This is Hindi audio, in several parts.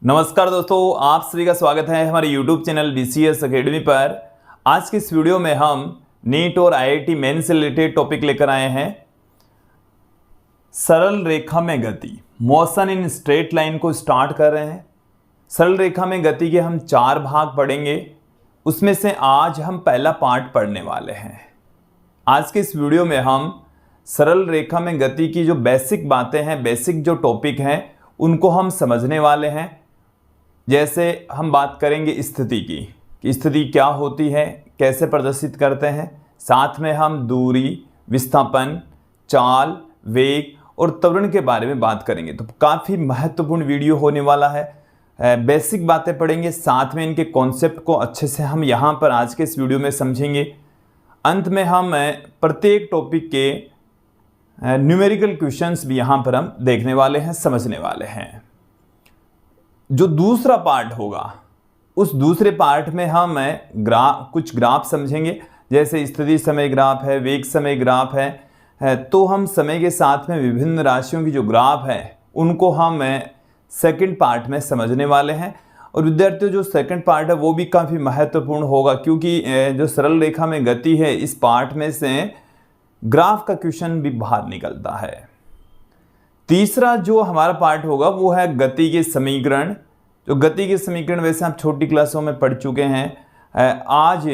नमस्कार दोस्तों, आप सभी का स्वागत है हमारे YouTube चैनल BCS अकेडमी पर। आज की इस वीडियो में हम नीट और IIT मेन से रिलेटेड टॉपिक लेकर आए हैं। सरल रेखा में गति, मोशन इन स्ट्रेट लाइन को स्टार्ट कर रहे हैं। सरल रेखा में गति के हम 4 भाग पढ़ेंगे, उसमें से आज हम पहला पार्ट पढ़ने वाले हैं। आज के इस वीडियो में हम सरल रेखा में गति की जो बेसिक बातें हैं, बेसिक जो टॉपिक हैं, उनको हम समझने वाले हैं। जैसे हम बात करेंगे स्थिति की, कि स्थिति क्या होती है, कैसे प्रदर्शित करते हैं। साथ में हम दूरी, विस्थापन, चाल, वेग और त्वरण के बारे में बात करेंगे। तो काफ़ी महत्वपूर्ण वीडियो होने वाला है। बेसिक बातें पढ़ेंगे, साथ में इनके कॉन्सेप्ट को अच्छे से हम यहाँ पर आज के इस वीडियो में समझेंगे। अंत में हम प्रत्येक टॉपिक के न्यूमेरिकल क्वेश्चंस भी यहाँ पर हम देखने वाले हैं, समझने वाले हैं। जो दूसरा पार्ट होगा, उस दूसरे पार्ट में हम कुछ ग्राफ समझेंगे। जैसे स्थिति समय ग्राफ है, वेग समय ग्राफ है, तो हम समय के साथ में विभिन्न राशियों की जो ग्राफ है उनको हम सेकंड पार्ट में समझने वाले हैं। और विद्यार्थियों, जो सेकंड पार्ट है वो भी काफ़ी महत्वपूर्ण होगा, क्योंकि जो सरल रेखा में गति है, इस पार्ट में से ग्राफ का क्वेश्चन भी बाहर निकलता है। तीसरा जो हमारा पार्ट होगा वो है गति के समीकरण। जो गति के समीकरण वैसे आप छोटी क्लासों में पढ़ चुके हैं। आज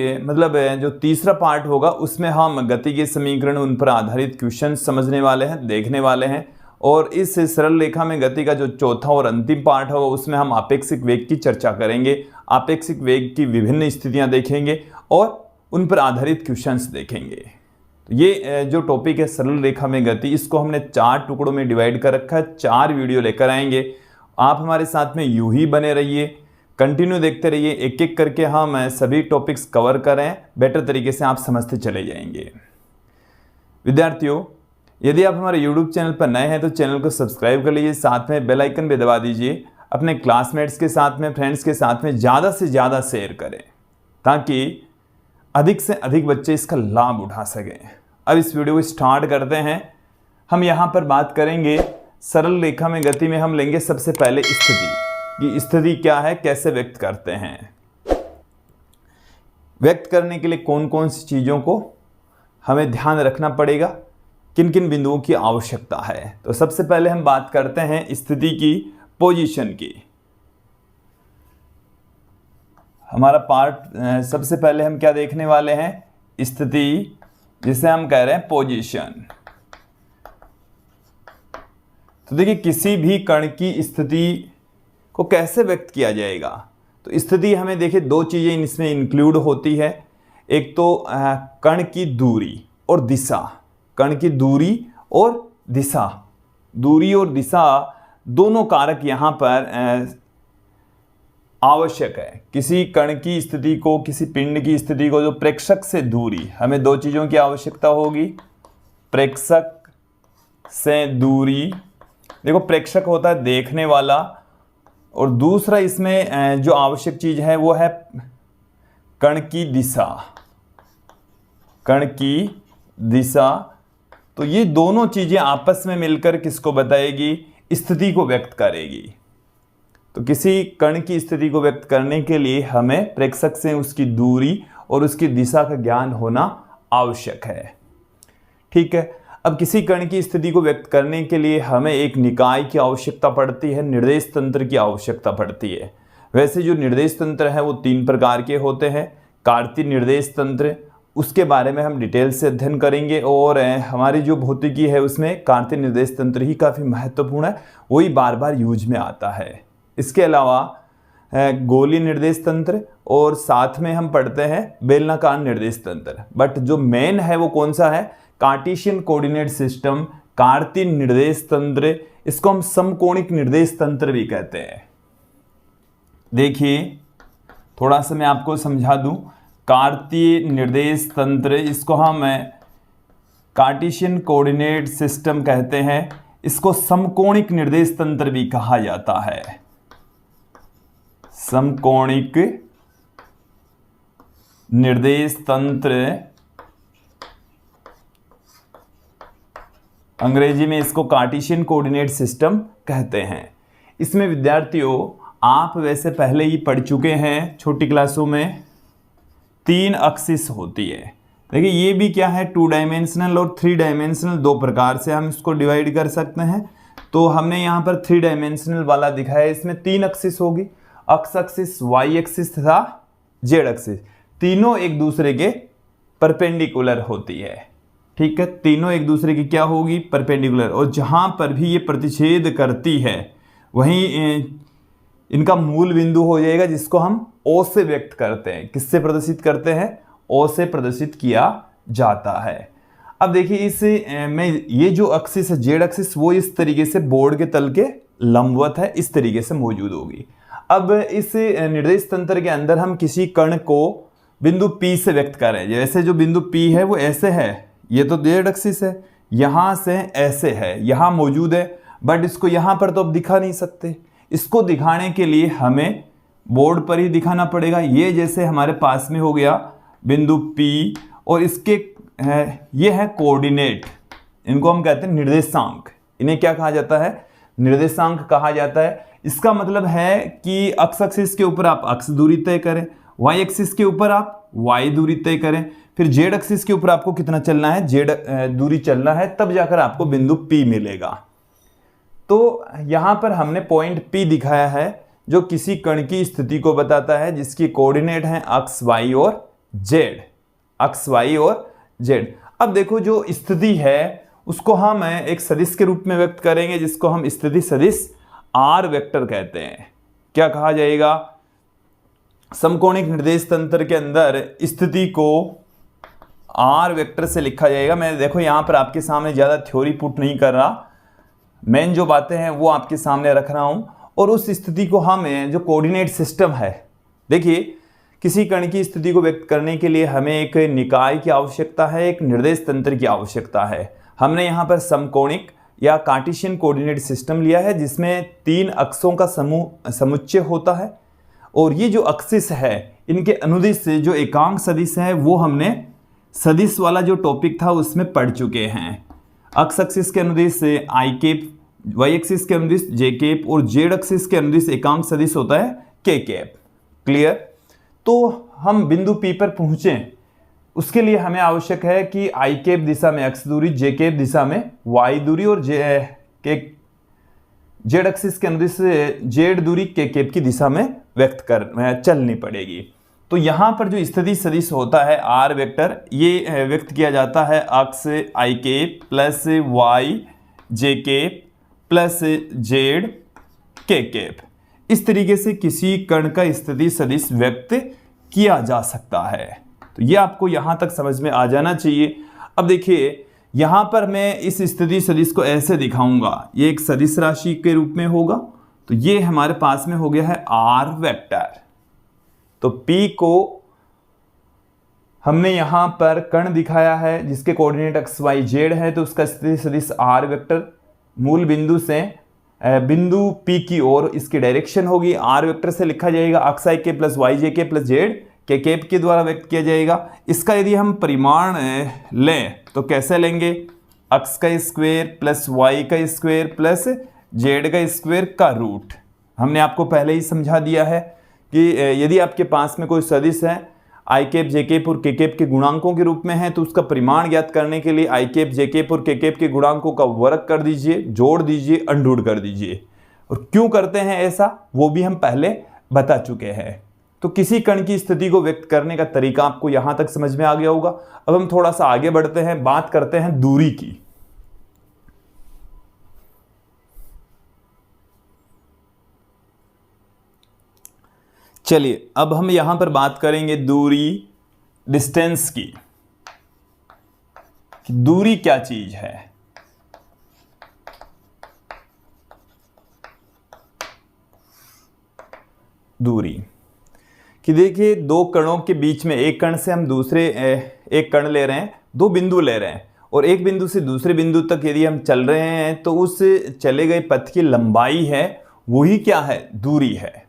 जो तीसरा पार्ट होगा उसमें हम गति के समीकरण, उन पर आधारित क्वेश्चन समझने वाले हैं, देखने वाले हैं। और इस सरल रेखा में गति का जो चौथा और अंतिम पार्ट होगा उसमें हम आपेक्षिक वेग की चर्चा करेंगे। आपेक्षिक वेग की विभिन्न स्थितियाँ देखेंगे और उन पर आधारित क्वेश्चंस देखेंगे। ये जो टॉपिक है सरल रेखा में गति, इसको हमने 4 टुकड़ों में डिवाइड कर रखा है। 4 वीडियो लेकर आएंगे। आप हमारे साथ में यूं ही बने रहिए, कंटिन्यू देखते रहिए। एक एक करके हम सभी टॉपिक्स कवर करें, बेटर तरीके से आप समझते चले जाएंगे। विद्यार्थियों, यदि आप हमारे यूट्यूब चैनल पर नए हैं तो चैनल को सब्सक्राइब कर लीजिए, साथ में बेल आइकन भी दबा दीजिए। अपने क्लासमेट्स के साथ में, फ्रेंड्स के साथ में ज़्यादा से ज़्यादा शेयर करें, ताकि अधिक से अधिक बच्चे इसका लाभ उठा सकें। अब इस वीडियो को स्टार्ट करते हैं। हम यहाँ पर बात करेंगे सरल रेखा में गति में हम लेंगे सबसे पहले स्थिति, कि स्थिति क्या है, कैसे व्यक्त करते हैं। व्यक्त करने के लिए कौन कौन सी चीज़ों को हमें ध्यान रखना पड़ेगा, किन किन बिंदुओं की आवश्यकता है। तो सबसे पहले हम बात करते हैं स्थिति की पोजीशन की। हमारा पार्ट सबसे पहले हम क्या देखने वाले हैं, स्थिति, जिसे हम कह रहे हैं पोजीशन। तो देखिए, किसी भी कण की स्थिति को कैसे व्यक्त किया जाएगा। तो स्थिति हमें देखिए 2 चीज़ें इसमें इंक्लूड होती है। एक तो कण की दूरी और दिशा। कण की दूरी और दिशा, दूरी और दिशा दोनों कारक यहाँ पर आवश्यक है। किसी कण की स्थिति को, किसी पिंड की स्थिति को, जो प्रेक्षक से दूरी, हमें 2 चीज़ों की आवश्यकता होगी। प्रेक्षक से दूरी, देखो प्रेक्षक होता है देखने वाला, और दूसरा इसमें जो आवश्यक चीज़ है वो है कण की दिशा। कण की दिशा, तो ये दोनों चीज़ें आपस में मिलकर किसको बताएगी, स्थिति को व्यक्त करेगी। तो किसी कण की स्थिति को व्यक्त करने के लिए हमें प्रेक्षक से उसकी दूरी और उसकी दिशा का ज्ञान होना आवश्यक है। ठीक है। अब किसी कण की स्थिति को व्यक्त करने के लिए हमें एक निकाय की आवश्यकता पड़ती है, निर्देश तंत्र की आवश्यकता पड़ती है। वैसे जो निर्देश तंत्र है वो 3 प्रकार के होते हैं। कार्तीय निर्देश तंत्र, उसके बारे में हम डिटेल से अध्ययन करेंगे, और हमारी जो भौतिकी है उसमें कार्तीय निर्देश तंत्र ही काफ़ी महत्वपूर्ण है, वही बार बार यूज में आता है। इसके अलावा गोलीय निर्देश तंत्र, और साथ में हम पढ़ते हैं बेलनाकार निर्देश तंत्र। बट जो मेन है वो कौन सा है, कार्टेशियन कोऑर्डिनेट सिस्टम, कार्तीय निर्देश तंत्र। इसको हम समकोणिक निर्देश तंत्र भी कहते हैं। देखिए, थोड़ा सा मैं आपको समझा दूं। कार्तीय निर्देश तंत्र, इसको हम कार्टेशियन कोऑर्डिनेट सिस्टम कहते हैं। इसको समकोणिक निर्देश तंत्र भी कहा जाता है। समकोणिक निर्देश तंत्र, अंग्रेजी में इसको कार्टेशियन कोऑर्डिनेट सिस्टम कहते हैं। इसमें विद्यार्थियों आप वैसे पहले ही पढ़ चुके हैं छोटी क्लासों में, 3 एक्सिस होती है। देखिए ये भी क्या है, 2 डायमेंशनल और 3 डायमेंशनल, 2 प्रकार से हम इसको डिवाइड कर सकते हैं। तो हमने यहाँ पर 3 डायमेंशनल वाला दिखाया है, इसमें 3 एक्सिस होगी, एक्स एक्सिस, वाई एक्सिस तथा जेड एक्सिस। तीनों एक दूसरे के परपेंडिकुलर होती है, ठीक है, तीनों एक दूसरे की क्या होगी, परपेंडिकुलर। और जहाँ पर भी ये प्रतिच्छेद करती है वहीं इनका मूल बिंदु हो जाएगा, जिसको हम ओ से व्यक्त करते हैं। किससे प्रदर्शित करते हैं, ओ से प्रदर्शित किया जाता है। अब देखिए इस में ये जो एक्सिस है, जेड एक्सिस, वो इस तरीके से बोर्ड के तल के लंबवत है, इस तरीके से मौजूद होगी। अब इस निर्देश तंत्र के अंदर हम किसी कण को बिंदु P से व्यक्त करें, जैसे जो बिंदु P है वो ऐसे है, ये तो जेड एक्सिस है, यहाँ से ऐसे है, यहाँ मौजूद है, बट इसको यहाँ पर तो अब दिखा नहीं सकते। इसको दिखाने के लिए हमें बोर्ड पर ही दिखाना पड़ेगा। ये जैसे हमारे पास में हो गया बिंदु P, और इसके ये है कोऑर्डिनेट, इनको हम कहते हैं निर्देशांक। इन्हें क्या कहा जाता है, निर्देशांक कहा जाता है। इसका मतलब है कि एक्स एक्सिस के ऊपर आप एक्स दूरी तय करें, वाई एक्सिस के ऊपर आप वाई दूरी तय करें, फिर जेड एक्सिस के ऊपर आपको कितना चलना है, जेड दूरी चलना है, तब जाकर आपको बिंदु P मिलेगा। तो यहां पर हमने पॉइंट P दिखाया है, जो किसी कण की स्थिति को बताता है, जिसकी कोऑर्डिनेट है एक्स वाई और जेड, एक्स वाई और जेड। अब देखो जो स्थिति है उसको हम एक सदिश के रूप में व्यक्त करेंगे, जिसको हम स्थिति सदिश आर वेक्टर कहते हैं। क्या कहा जाएगा, समकोणिक निर्देश तंत्र के अंदर स्थिति को आर वेक्टर से लिखा जाएगा। मैं देखो यहां पर आपके सामने ज्यादा थ्योरी पुट नहीं कर रहा, मेन जो बातें हैं वो आपके सामने रख रहा हूं। और उस स्थिति को हम जो कोऑर्डिनेट सिस्टम है, देखिए किसी कण की स्थिति को व्यक्त करने के लिए हमें एक निकाय की आवश्यकता है, एक निर्देश तंत्र की आवश्यकता है। हमने यहाँ पर समकोणिक या कार्टेशियन कोऑर्डिनेट सिस्टम लिया है, जिसमें 3 अक्षों का समुच्चय होता है। और ये जो एक्सिस है, इनके अनुदिश से जो एकांक सदिश है, वो हमने सदिश वाला जो टॉपिक था उसमें पढ़ चुके हैं। एक्स एक्सिस के अनुदिश से आई केप, वाई एक्सिस के अनुदिश जे केप, और जेड एक्सिस के अनुदिश एकांक सदिश होता है के केप। क्लियर। तो हम बिंदु P पर पहुंचे, उसके लिए हमें आवश्यक है कि आई केप दिशा में x दूरी, जे केप दिशा में y दूरी, और जेड एक्सिस के अनुदिश से जेड दूरी के केप की दिशा में चलनी पड़ेगी। तो यहां पर जो स्थिति सदिश होता है आर वेक्टर, ये व्यक्त किया जाता है x i cap plus y j cap plus z k cap. इस तरीके से किसी कण का स्थिति सदिश व्यक्त किया जा सकता है। तो ये आपको यहां तक समझ में आ जाना चाहिए। अब देखिए यहां पर मैं इस स्थिति सदिश को ऐसे दिखाऊंगा, ये एक सदिश राशि के रूप में होगा। तो ये हमारे पास में हो गया है आर वेक्टर। तो P को हमने यहां पर कण दिखाया है जिसके कोऑर्डिनेट एक्स वाई जेड है, तो उसका स्थिति सदिश आर वेक्टर मूल बिंदु से बिंदु P की ओर इसकी डायरेक्शन होगी, आर वेक्टर से लिखा जाएगा एक्स आई के प्लस वाई जे के प्लस जेड के केप के द्वारा व्यक्त किया जाएगा। इसका यदि हम परिमाण लें तो कैसे लेंगे, एक्स का स्क्वायर प्लस वाई का स्क्वायर प्लस जेड का स्क्वायर का रूट। हमने आपको पहले ही समझा दिया है कि यदि आपके पास में कोई सदिश है आई केप जे केप और के केप के गुणांकों के रूप में है, तो उसका परिमाण ज्ञात करने के लिए आई केप जे केप और के केप के गुणांकों का वर्ग कर दीजिए, जोड़ दीजिए, अंडूड कर दीजिए। और क्यों करते हैं ऐसा वो भी हम पहले बता चुके हैं। तो किसी कण की स्थिति को व्यक्त करने का तरीका आपको यहां तक समझ में आ गया होगा। अब हम थोड़ा सा आगे बढ़ते हैं, बात करते हैं दूरी की। चलिए अब हम यहां पर बात करेंगे दूरी, डिस्टेंस की, कि दूरी क्या चीज है। दूरी कि देखिए दो कणों के बीच में, एक कण से हम दूसरे एक कण ले रहे हैं, दो बिंदु ले रहे हैं, और एक बिंदु से दूसरे बिंदु तक यदि हम चल रहे हैं तो उस चले गए पथ की लंबाई है, वही क्या है, दूरी है।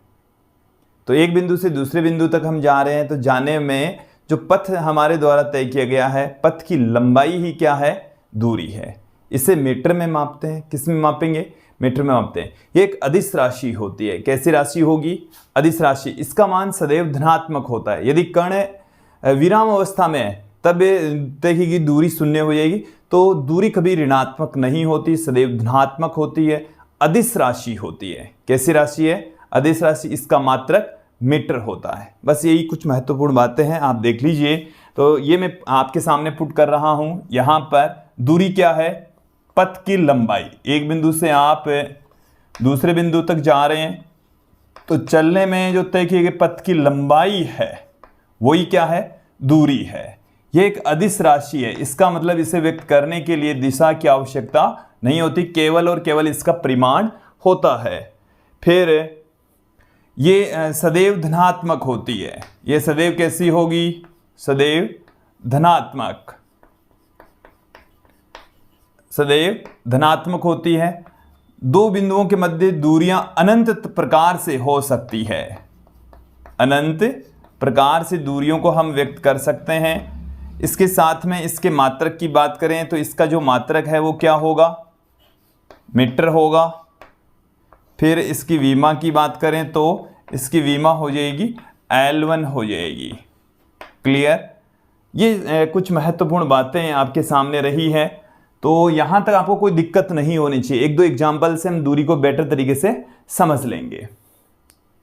तो एक बिंदु से दूसरे बिंदु तक हम जा रहे हैं, तो जाने में जो पथ हमारे द्वारा तय किया गया है, पथ की लंबाई ही क्या है, दूरी है। इसे मीटर में मापते हैं। किस में मापेंगे, मीटर में मापते हैं। ये एक अदिश राशि होती है। कैसी राशि होगी? अदिश राशि। इसका मान सदैव धनात्मक होता है। यदि कण विराम अवस्था में है तब देखिए दूरी शून्य हो जाएगी, तो दूरी कभी ऋणात्मक नहीं होती, सदैव धनात्मक होती है, अदिश राशि होती है। कैसी राशि है? अदिश राशि। इसका मात्रक मीटर होता है। बस यही कुछ महत्वपूर्ण बातें हैं, आप देख लीजिए। तो ये मैं आपके सामने पुट कर रहा हूं। यहां पर दूरी क्या है? पथ की लंबाई। एक बिंदु से आप दूसरे बिंदु तक जा रहे हैं तो चलने में जो तय किए गए पथ की लंबाई है वही क्या है? दूरी है। यह एक अदिश राशि है। इसका मतलब इसे व्यक्त करने के लिए दिशा की आवश्यकता नहीं होती, केवल और केवल इसका परिमाण होता है। फिर ये सदैव धनात्मक होती है। ये सदैव कैसी होगी? सदैव धनात्मक। सदैव धनात्मक होती है। दो बिंदुओं के मध्य दूरियां अनंत प्रकार से हो सकती है। अनंत प्रकार से दूरियों को हम व्यक्त कर सकते हैं। इसके साथ में इसके मात्रक की बात करें तो इसका जो मात्रक है वो क्या होगा? मीटर होगा। फिर इसकी विमा की बात करें तो इसकी विमा हो जाएगी L1 हो जाएगी। क्लियर? ये कुछ महत्वपूर्ण बातें आपके सामने रही है, तो यहां तक आपको कोई दिक्कत नहीं होनी चाहिए। एक दो एग्जाम्पल से हम दूरी को बेटर तरीके से समझ लेंगे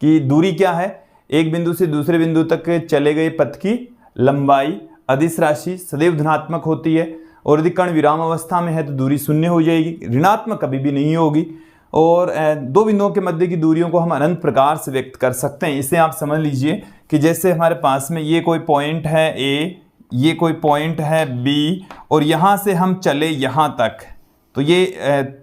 कि दूरी क्या है। एक बिंदु से दूसरे बिंदु तक चले गए पथ की लंबाई अदिश राशि सदैव धनात्मक होती है, और यदि कण विराम अवस्था में है तो दूरी शून्य हो जाएगी, ऋणात्मक कभी भी नहीं होगी। और दो बिंदुओं के मध्य की दूरियों को हम अनंत प्रकार से व्यक्त कर सकते हैं। इसे आप समझ लीजिए कि जैसे हमारे पास में ये कोई पॉइंट है A, ये कोई पॉइंट है B, और यहाँ से हम चले यहाँ तक, तो ये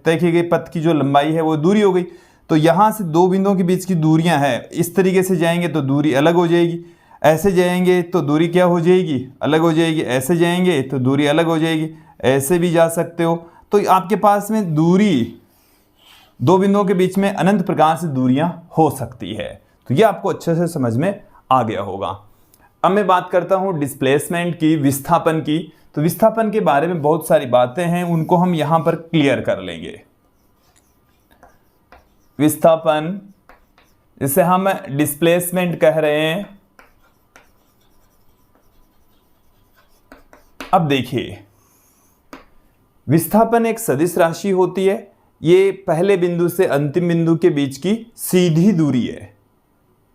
तय की गई पथ की जो लंबाई है वो दूरी हो गई। तो यहाँ से दो बिंदुओं के बीच की दूरियां हैं, इस तरीके से जाएंगे तो दूरी अलग हो जाएगी, ऐसे जाएंगे तो दूरी क्या हो जाएगी? अलग हो जाएगी, ऐसे जाएंगे तो दूरी अलग हो जाएगी, ऐसे भी जा सकते हो। तो आपके पास में दूरी दो बिंदुओं के बीच में अनंत प्रकार से दूरियां हो सकती है। तो ये आपको अच्छे से समझ में आ गया होगा। अब मैं बात करता हूं डिस्प्लेसमेंट की, विस्थापन की। तो विस्थापन के बारे में बहुत सारी बातें हैं, उनको हम यहां पर क्लियर कर लेंगे। विस्थापन जिसे हम डिस्प्लेसमेंट कह रहे हैं। अब देखिए, विस्थापन एक सदिश राशि होती है। ये पहले बिंदु से अंतिम बिंदु के बीच की सीधी दूरी है।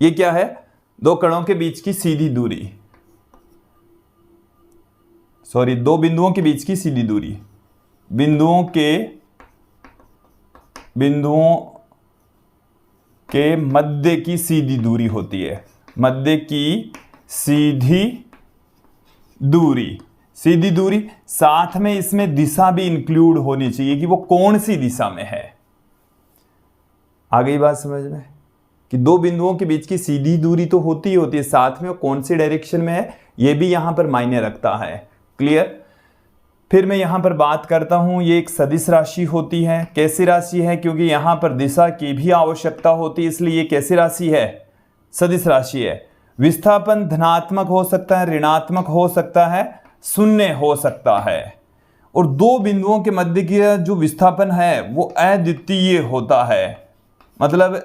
ये क्या है? दो कणों के बीच की सीधी दूरी, सॉरी, दो बिंदुओं के बीच की सीधी दूरी। बिंदुओं के मध्य की सीधी दूरी होती है। मध्य की सीधी दूरी। सीधी दूरी साथ में इसमें दिशा भी इंक्लूड होनी चाहिए कि वो कौन सी दिशा में है। आ गई बात समझ में कि दो बिंदुओं के बीच की सीधी दूरी तो होती ही होती है, साथ में वो कौन सी डायरेक्शन में है ये भी यहां पर मायने रखता है। क्लियर? फिर मैं यहां पर बात करता हूं, ये एक सदिश राशि होती है। कैसी राशि है? क्योंकि यहां पर दिशा की भी आवश्यकता होती है, इसलिए ये कैसी राशि है? सदिश राशि है। विस्थापन धनात्मक हो सकता है, ऋणात्मक हो सकता है, शून्य हो सकता है। और दो बिंदुओं के मध्य की जो विस्थापन है वो अद्वितीय होता है, मतलब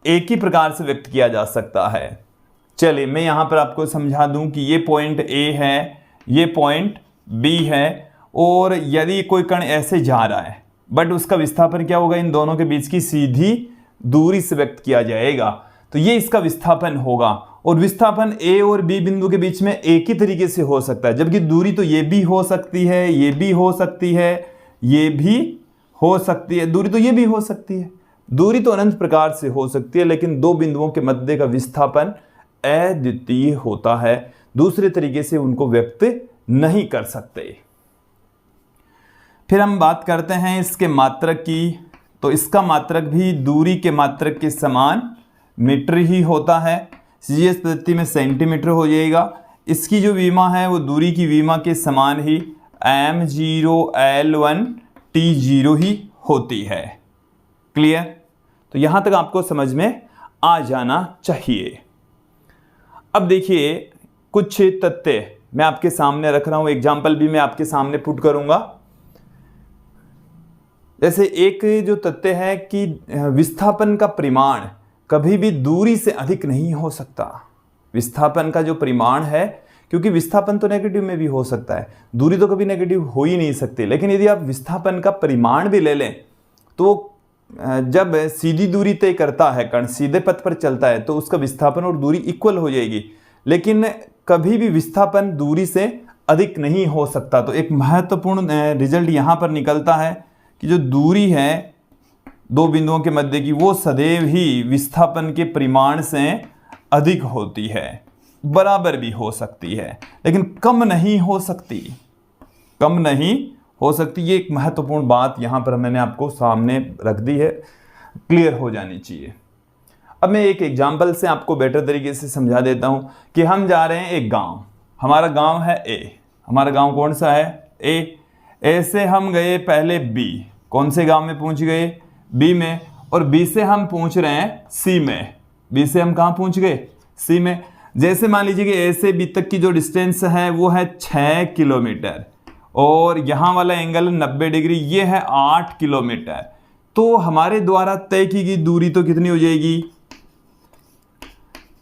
एक ही प्रकार से व्यक्त किया जा सकता है। चलिए मैं यहां पर आपको समझा दूं कि ये पॉइंट A है, ये पॉइंट B है, और यदि कोई कण ऐसे जा रहा है बट उसका विस्थापन क्या होगा? इन दोनों के बीच की सीधी दूरी से व्यक्त किया जाएगा, तो ये इसका विस्थापन होगा। और विस्थापन A और B बिंदु के बीच में एक ही तरीके से हो सकता है, जबकि दूरी तो ये भी हो सकती है, ये भी हो सकती है, ये भी हो सकती है, दूरी तो ये भी हो सकती है। दूरी तो अनंत प्रकार से हो सकती है, लेकिन दो बिंदुओं के मध्य का विस्थापन अद्वितीय होता है, दूसरे तरीके से उनको व्यक्त नहीं कर सकते। फिर हम बात करते हैं इसके मात्रक की। तो इसका मात्रक भी दूरी के मात्रक के समान मीटर ही होता है। सीजीएस पद्धति में सेंटीमीटर हो जाएगा। इसकी जो विमा है वो दूरी की विमा के समान ही m0 L1 T0 ही होती है। क्लियर? तो यहां तक आपको समझ में आ जाना चाहिए। अब देखिए कुछ तथ्य मैं आपके सामने रख रहा हूं, एग्जाम्पल भी मैं आपके सामने पुट करूंगा। जैसे एक जो तथ्य है कि विस्थापन का परिमाण कभी भी दूरी से अधिक नहीं हो सकता। विस्थापन का जो परिमाण है, क्योंकि विस्थापन तो नेगेटिव में भी हो सकता है, दूरी तो कभी नेगेटिव हो ही नहीं सकती, लेकिन यदि आप विस्थापन का परिमाण भी ले लें तो जब सीधी दूरी तय करता है कण, सीधे पथ पर चलता है, तो उसका विस्थापन और दूरी इक्वल हो जाएगी, लेकिन कभी भी विस्थापन दूरी से अधिक नहीं हो सकता। तो एक महत्वपूर्ण रिजल्ट यहाँ पर निकलता है कि जो दूरी है दो बिंदुओं के मध्य की, वो सदैव ही विस्थापन के परिमाण से अधिक होती है। बराबर भी हो सकती है लेकिन कम नहीं हो सकती, कम नहीं हो सकती। ये एक महत्वपूर्ण बात यहाँ पर मैंने आपको सामने रख दी है, क्लियर हो जानी चाहिए। अब मैं एक एग्जाम्पल से आपको बेटर तरीके से समझा देता हूँ कि हम जा रहे हैं एक गांव, हमारा गांव है ए, हमारा गांव कौन सा है ए से हम गए पहले बी, कौन से गांव में पहुंच गए बी में, और बी से हम पहुंच रहे हैं सी में, बी से हम कहाँ पहुंच गए सी में। जैसे मान लीजिए कि ए से बी तक की जो डिस्टेंस है वो है 6 किलोमीटर और यहाँ वाला एंगल 90 डिग्री, ये है 8 किलोमीटर। तो हमारे द्वारा तय की गई दूरी तो कितनी हो जाएगी,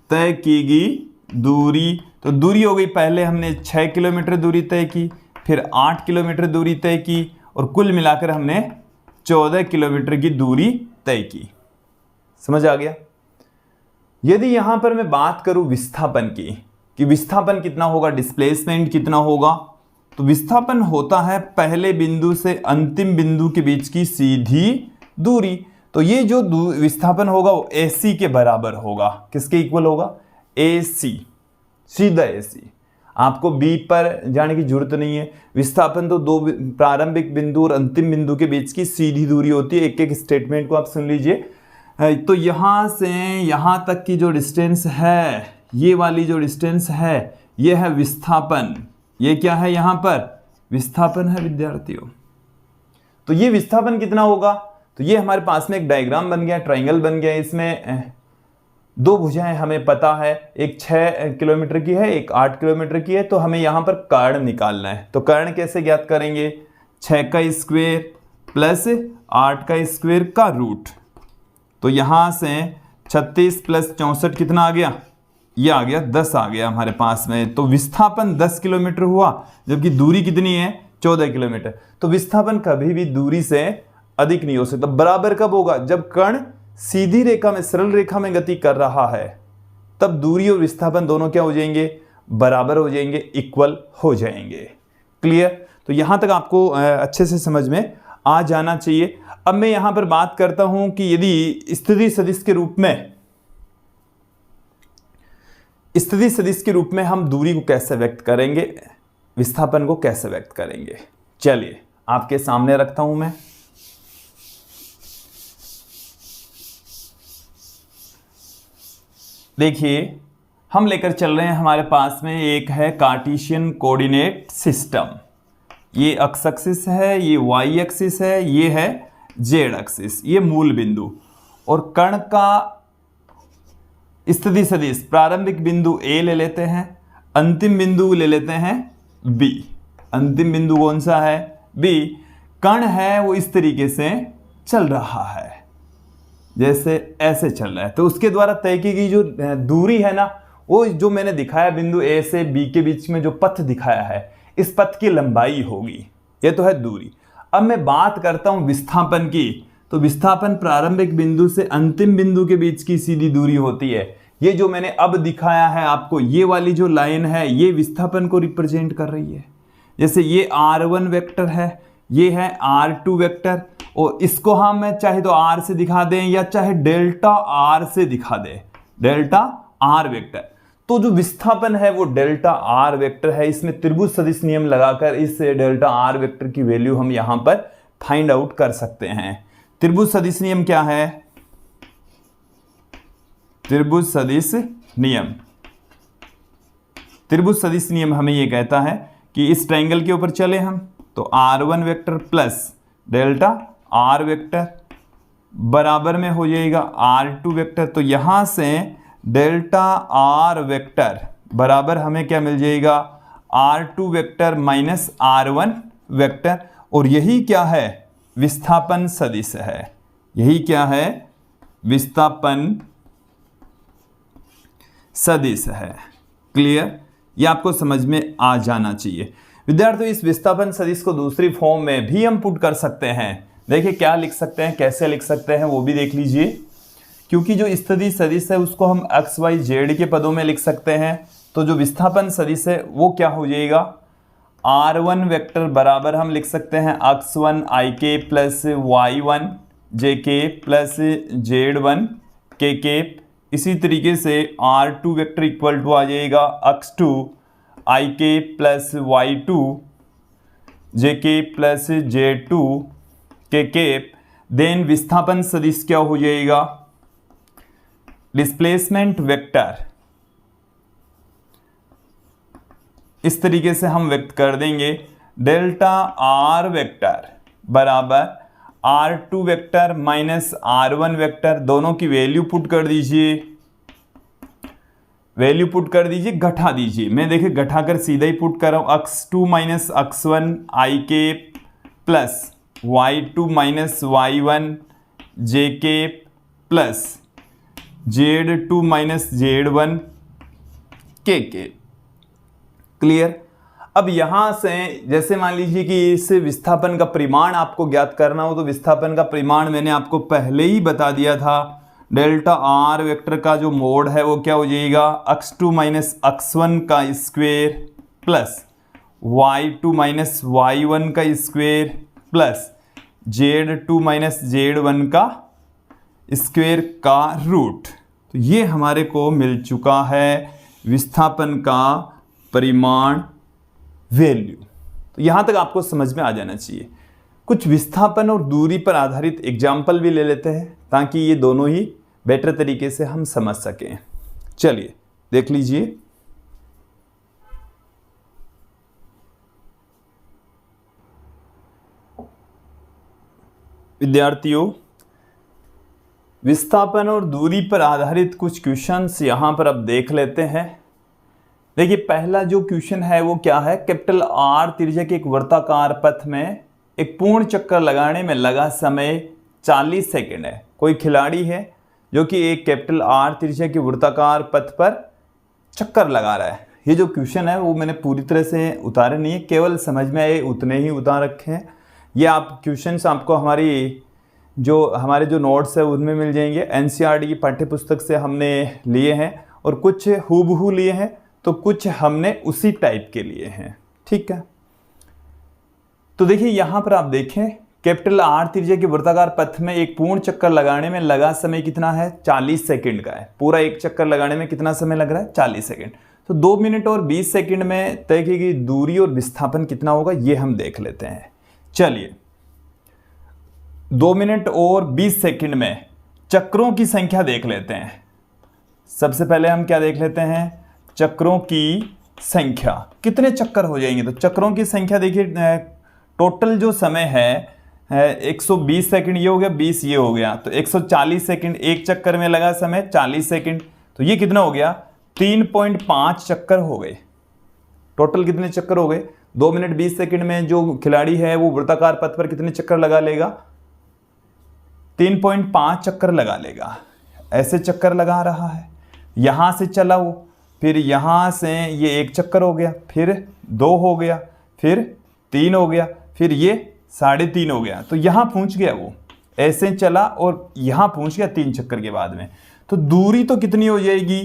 तय की गई दूरी, तो दूरी हो गई, पहले हमने 6 किलोमीटर दूरी तय की, फिर 8 किलोमीटर दूरी तय की, और कुल मिलाकर हमने 14 किलोमीटर की दूरी तय की। समझ आ गया। यदि यहां पर मैं बात करूं विस्थापन की, कि विस्थापन कितना होगा, डिस्प्लेसमेंट कितना होगा, तो विस्थापन होता है पहले बिंदु से अंतिम बिंदु के बीच की सीधी दूरी। तो ये जो विस्थापन होगा वो AC के बराबर होगा। किसके इक्वल होगा, AC, सीधा AC। आपको B पर जाने की जरूरत नहीं है। विस्थापन तो दो प्रारंभिक बिंदु और अंतिम बिंदु के बीच की सीधी दूरी होती है। एक एक स्टेटमेंट को आप सुन लीजिए। तो यहां से यहां तक की जो डिस्टेंस है, ये वाली जो डिस्टेंस है, ये है विस्थापन। ये क्या है, यहां पर विस्थापन है विद्यार्थियों। तो ये विस्थापन कितना होगा, तो ये हमारे पास में एक डायग्राम बन गया, ट्रायंगल बन गया। इसमें दो भुजाएं हमें पता है, एक 6 किलोमीटर की है, एक 8 किलोमीटर की है। तो हमें यहां पर कर्ण निकालना है। तो कर्ण कैसे ज्ञात करेंगे, 6 का स्क्वायर प्लस 8 का स्क्वायर का रूट। तो यहां से 36 प्लस 64 कितना आ गया, ये आ गया 10 आ गया हमारे पास में। तो विस्थापन 10 किलोमीटर हुआ, जबकि दूरी कितनी है 14 किलोमीटर। तो विस्थापन कभी भी दूरी से अधिक नहीं हो सकता। बराबर कब होगा, जब कण सीधी रेखा में, सरल रेखा में गति कर रहा है, तब दूरी और विस्थापन दोनों क्या हो जाएंगे, बराबर हो जाएंगे, इक्वल हो जाएंगे। क्लियर। तो यहां तक आपको अच्छे से समझ में आ जाना चाहिए। अब मैं यहां पर बात करता हूं कि यदि स्थिति सदिश के रूप में, स्थिति सदिश के रूप में हम दूरी को कैसे व्यक्त करेंगे, विस्थापन को कैसे व्यक्त करेंगे, चलिए आपके सामने रखता हूं मैं। देखिए हम लेकर चल रहे हैं, हमारे पास में एक है कार्टेशियन कोऑर्डिनेट सिस्टम। ये एक्स एक्सिस है, ये वाई एक्सिस है, ये है जेड एक्सिस, ये मूल बिंदु। और कण का स्थिति सदिश प्रारंभिक बिंदु A ले लेते हैं, अंतिम बिंदु ले लेते हैं B। अंतिम बिंदु कौन सा है, B। कण है वो इस तरीके से चल रहा है, जैसे ऐसे चल रहा है। तो उसके द्वारा तय की गई जो दूरी है ना, वो जो मैंने दिखाया बिंदु A से B के बीच में जो पथ दिखाया है, इस पथ की लंबाई होगी। ये तो है दूरी। अब मैं बात करता हूं विस्थापन की। तो विस्थापन प्रारंभिक बिंदु से अंतिम बिंदु के बीच की सीधी दूरी होती है। ये जो मैंने अब दिखाया है आपको, ये वाली जो लाइन है, ये विस्थापन को रिप्रेजेंट कर रही है। जैसे ये R1 वेक्टर है, ये है R2 वेक्टर, और इसको हम चाहे तो R से दिखा दें या चाहे डेल्टा R से दिखा दें, डेल्टा R वेक्टर। तो जो विस्थापन है वो डेल्टा R वेक्टर है। इसमें त्रिभुज सदिश नियम लगाकर इस डेल्टा R वेक्टर की वैल्यू हम यहां पर फाइंड आउट कर सकते हैं। त्रिभुज सदिश नियम क्या है, त्रिभुज सदिश नियम, त्रिभुज सदिश नियम हमें यह कहता है कि इस ट्रायंगल के ऊपर चले हम, तो R1 vector plus delta R vector बराबर में हो जाएगा R2 वेक्टर। तो यहां से डेल्टा R वेक्टर बराबर हमें क्या मिल जाएगा, R2 vector minus R1 vector. और यही क्या है, विस्थापन सदिश है। यही क्या है? विस्थापन सदिश है। क्लियर? ये आपको समझ में आ जाना चाहिए। विद्यार्थियों, इस विस्थापन सदिश को दूसरी फॉर्म में भी हम पुट कर सकते हैं। देखिए क्या लिख सकते हैं, कैसे लिख सकते हैं वो भी देख लीजिए। क्योंकि जो स्थिति सदिश है उसको हम एक्स वाई जेड के पदों में लिख सकते हैं, तो जो विस्थापन सदिश है वो क्या हो जाएगा? r1 वेक्टर बराबर हम लिख सकते हैं x1 i k plus y1 j k plus z1 k k। इसी तरीके से r2 वेक्टर इक्वल टू आ जाएगा x2 i k plus y2 j k plus z2 k k। Then विस्थापन सदिश क्या हो जाएगा? डिस्प्लेसमेंट वेक्टर इस तरीके से हम व्यक्त कर देंगे, डेल्टा r वेक्टर बराबर r2 vector minus r1 vector. दोनों की वैल्यू पुट कर दीजिए, वैल्यू पुट कर दीजिए, घटा दीजिए। मैं देखिए घटा कर सीधा ही पुट कर रहा हूं, x2 minus x1 i k plus y2 minus y1 j k plus z2 minus z1 k k। Clear? अब यहां से जैसे मान लीजिए कि इस विस्थापन का परिमाण आपको ज्ञात करना हो, तो विस्थापन का परिमाण मैंने आपको पहले ही बता दिया था। डेल्टा r वेक्टर का जो मोड है वो क्या हो जाएगा? x2 माइनस x1 का square plus y2 minus y1 का square plus z2 minus z1 का स्क्वायर का रूट। तो ये हमारे को मिल चुका है विस्थापन का परिमाण वैल्यू। तो यहां तक आपको समझ में आ जाना चाहिए। कुछ विस्थापन और दूरी पर आधारित एग्जाम्पल भी ले लेते हैं ताकि ये दोनों ही बेटर तरीके से हम समझ सकें। चलिए देख लीजिए। विद्यार्थियों, विस्थापन और दूरी पर आधारित कुछ क्वेश्चंस यहां पर अब देख लेते हैं। देखिए पहला जो क्वेश्चन है वो क्या है? कैपिटल R त्रिज्या के एक वर्ताकार पथ में एक पूर्ण चक्कर लगाने में लगा समय 40 सेकंड है। कोई खिलाड़ी है जो कि एक कैपिटल R त्रिज्या के वृत्ताकार पथ पर चक्कर लगा रहा है। ये जो क्वेश्चन है वो मैंने पूरी तरह से उतारे नहीं है, केवल समझ में आए उतने ही उतार रखे हैं। ये आप क्वेश्चंस आपको हमारे जो नोट्स है उनमें मिल जाएंगे। NCERT की पाठ्य पुस्तक से हमने लिए हैं और कुछ हूबहू लिए हैं, तो कुछ हमने उसी टाइप के लिए हैं। ठीक है, तो देखिए यहां पर आप देखें कैपिटल R त्रिज्या के वृत्ताकार पथ में एक पूर्ण चक्कर लगाने में लगा समय कितना है? 40 सेकंड का है। पूरा एक चक्कर लगाने में कितना समय लग रहा है? 40 सेकंड। तो 2 मिनट और 20 सेकंड में तय की गई दूरी और विस्थापन कितना होगा ये हम देख लेते हैं। चलिए 2 मिनट और 20 सेकंड में चक्रों की संख्या देख लेते हैं। सबसे पहले हम क्या देख लेते हैं? चक्रों की संख्या। कितने चक्कर हो जाएंगे? तो चक्रों की संख्या देखिए, टोटल जो समय है 120 सेकंड ये हो गया, 20 ये हो गया, तो 140 सेकंड। एक चक्कर में लगा समय 40 सेकंड, तो ये कितना हो गया? 3.5 चक्कर हो गए। टोटल कितने चक्कर हो गए? 2 मिनट 20 सेकंड में जो खिलाड़ी है वो वृत्ताकार पथ पर कितने चक्कर लगा लेगा? 3.5 चक्कर लगा लेगा। ऐसे चक्कर लगा रहा है, यहां से चला वो, फिर यहां से ये 1 चक्कर हो गया, फिर 2 हो गया, फिर 3 हो गया, फिर ये 3.5 हो गया, तो यहां पहुंच गया वो। ऐसे चला और यहां पहुंच गया 3 चक्कर के बाद में। तो दूरी तो कितनी हो जाएगी?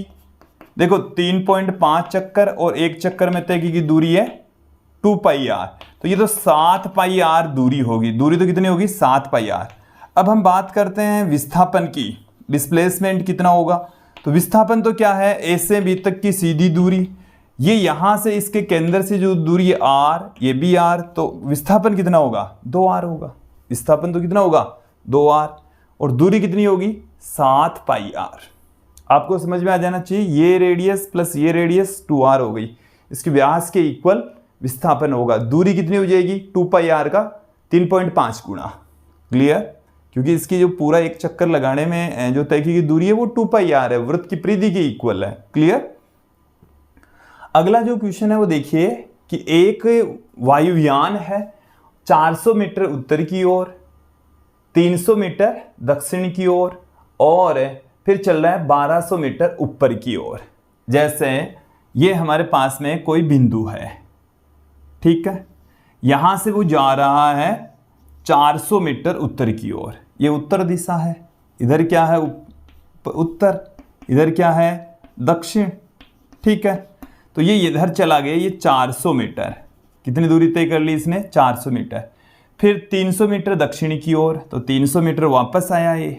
देखो 3.5 चक्कर और 1 चक्कर में तय की दूरी है 2 पाई r, तो ये तो 7 पाई r दूरी होगी। दूरी तो कितनी होगी? 7 पाई r। अब हम बात करते हैं विस्थापन की। डिस्प्लेसमेंट कितना होगा? तो विस्थापन तो क्या है? A से B तक की सीधी दूरी, ये यहां से इसके केंद्र से जो दूरी है r, ये भी r, तो विस्थापन कितना होगा? 2r होगा। विस्थापन तो कितना होगा? 2r। और दूरी कितनी होगी? 7 पाई r। आपको समझ में आ जाना चाहिए, ये रेडियस प्लस ये रेडियस 2r हो गई, इसके व्यास के इक्वल विस्थापन होगा। दूरी कितनी हो जाएगी? 2 पाई r का 3.5 गुना। क्लियर? क्योंकि इसकी जो पूरा एक चक्कर लगाने में जो तय की दूरी है वो 2 पाई r है, वृत्त की परिधि के इक्वल है। क्लियर? अगला जो क्वेश्चन है वो देखिए कि एक वायुयान है 400 मीटर उत्तर की ओर, 300 मीटर दक्षिण की ओर और फिर चल रहा है 1200 मीटर ऊपर की ओर। जैसे ये हमारे पास में कोई बिंदु है, ठीक है, यहां से वो जा रहा है 400 मीटर उत्तर की ओर। ये उत्तर दिशा है, इधर क्या है उत्तर, इधर क्या है दक्षिण, ठीक है। तो ये इधर चला गया, ये 400 मीटर, कितनी दूरी तय कर ली इसने 400 मीटर। फिर 300 मीटर दक्षिणी की ओर, तो 300 मीटर वापस आया, ये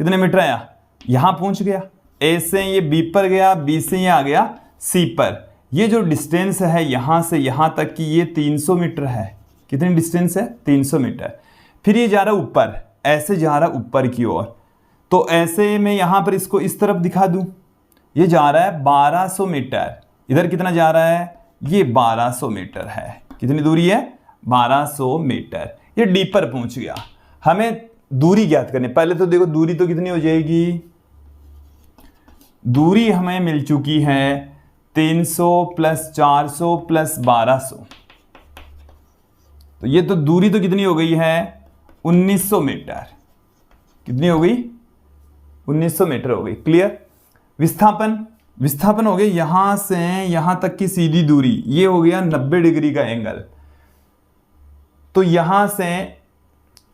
कितने मीटर आया, यहां पहुंच गया। ए से ये बी पर गया, बी से ये आ गया सी पर। ये जो डिस्टेंस है यहां से यहां तक की ये 300 मीटर है। कितनी डिस्टेंस है 300 मीटर। फिर ये जा रहा ऊपर, ऐसे जा रहा ऊपर की ओर, तो ऐसे में यहां पर इसको इस तरफ दिखा दूं, ये जा रहा है 1200 मीटर। इधर कितना जा रहा है, ये 1200 मीटर है। कितनी दूरी है 1200 मीटर। ये डी पर पहुंच गया। हमें दूरी ज्ञात करनी, पहले तो देखो दूरी तो कितनी हो जाएगी, दूरी हमें मिल चुकी है 300 प्लस 400 प्लस 1200, तो ये तो दूरी तो कितनी हो गई है 1900 मीटर। कितनी हो गई 1900 मीटर हो गई। क्लियर। विस्थापन हो गया यहां से यहां तक की सीधी दूरी, ये हो गया 90 डिग्री का एंगल। तो यहां से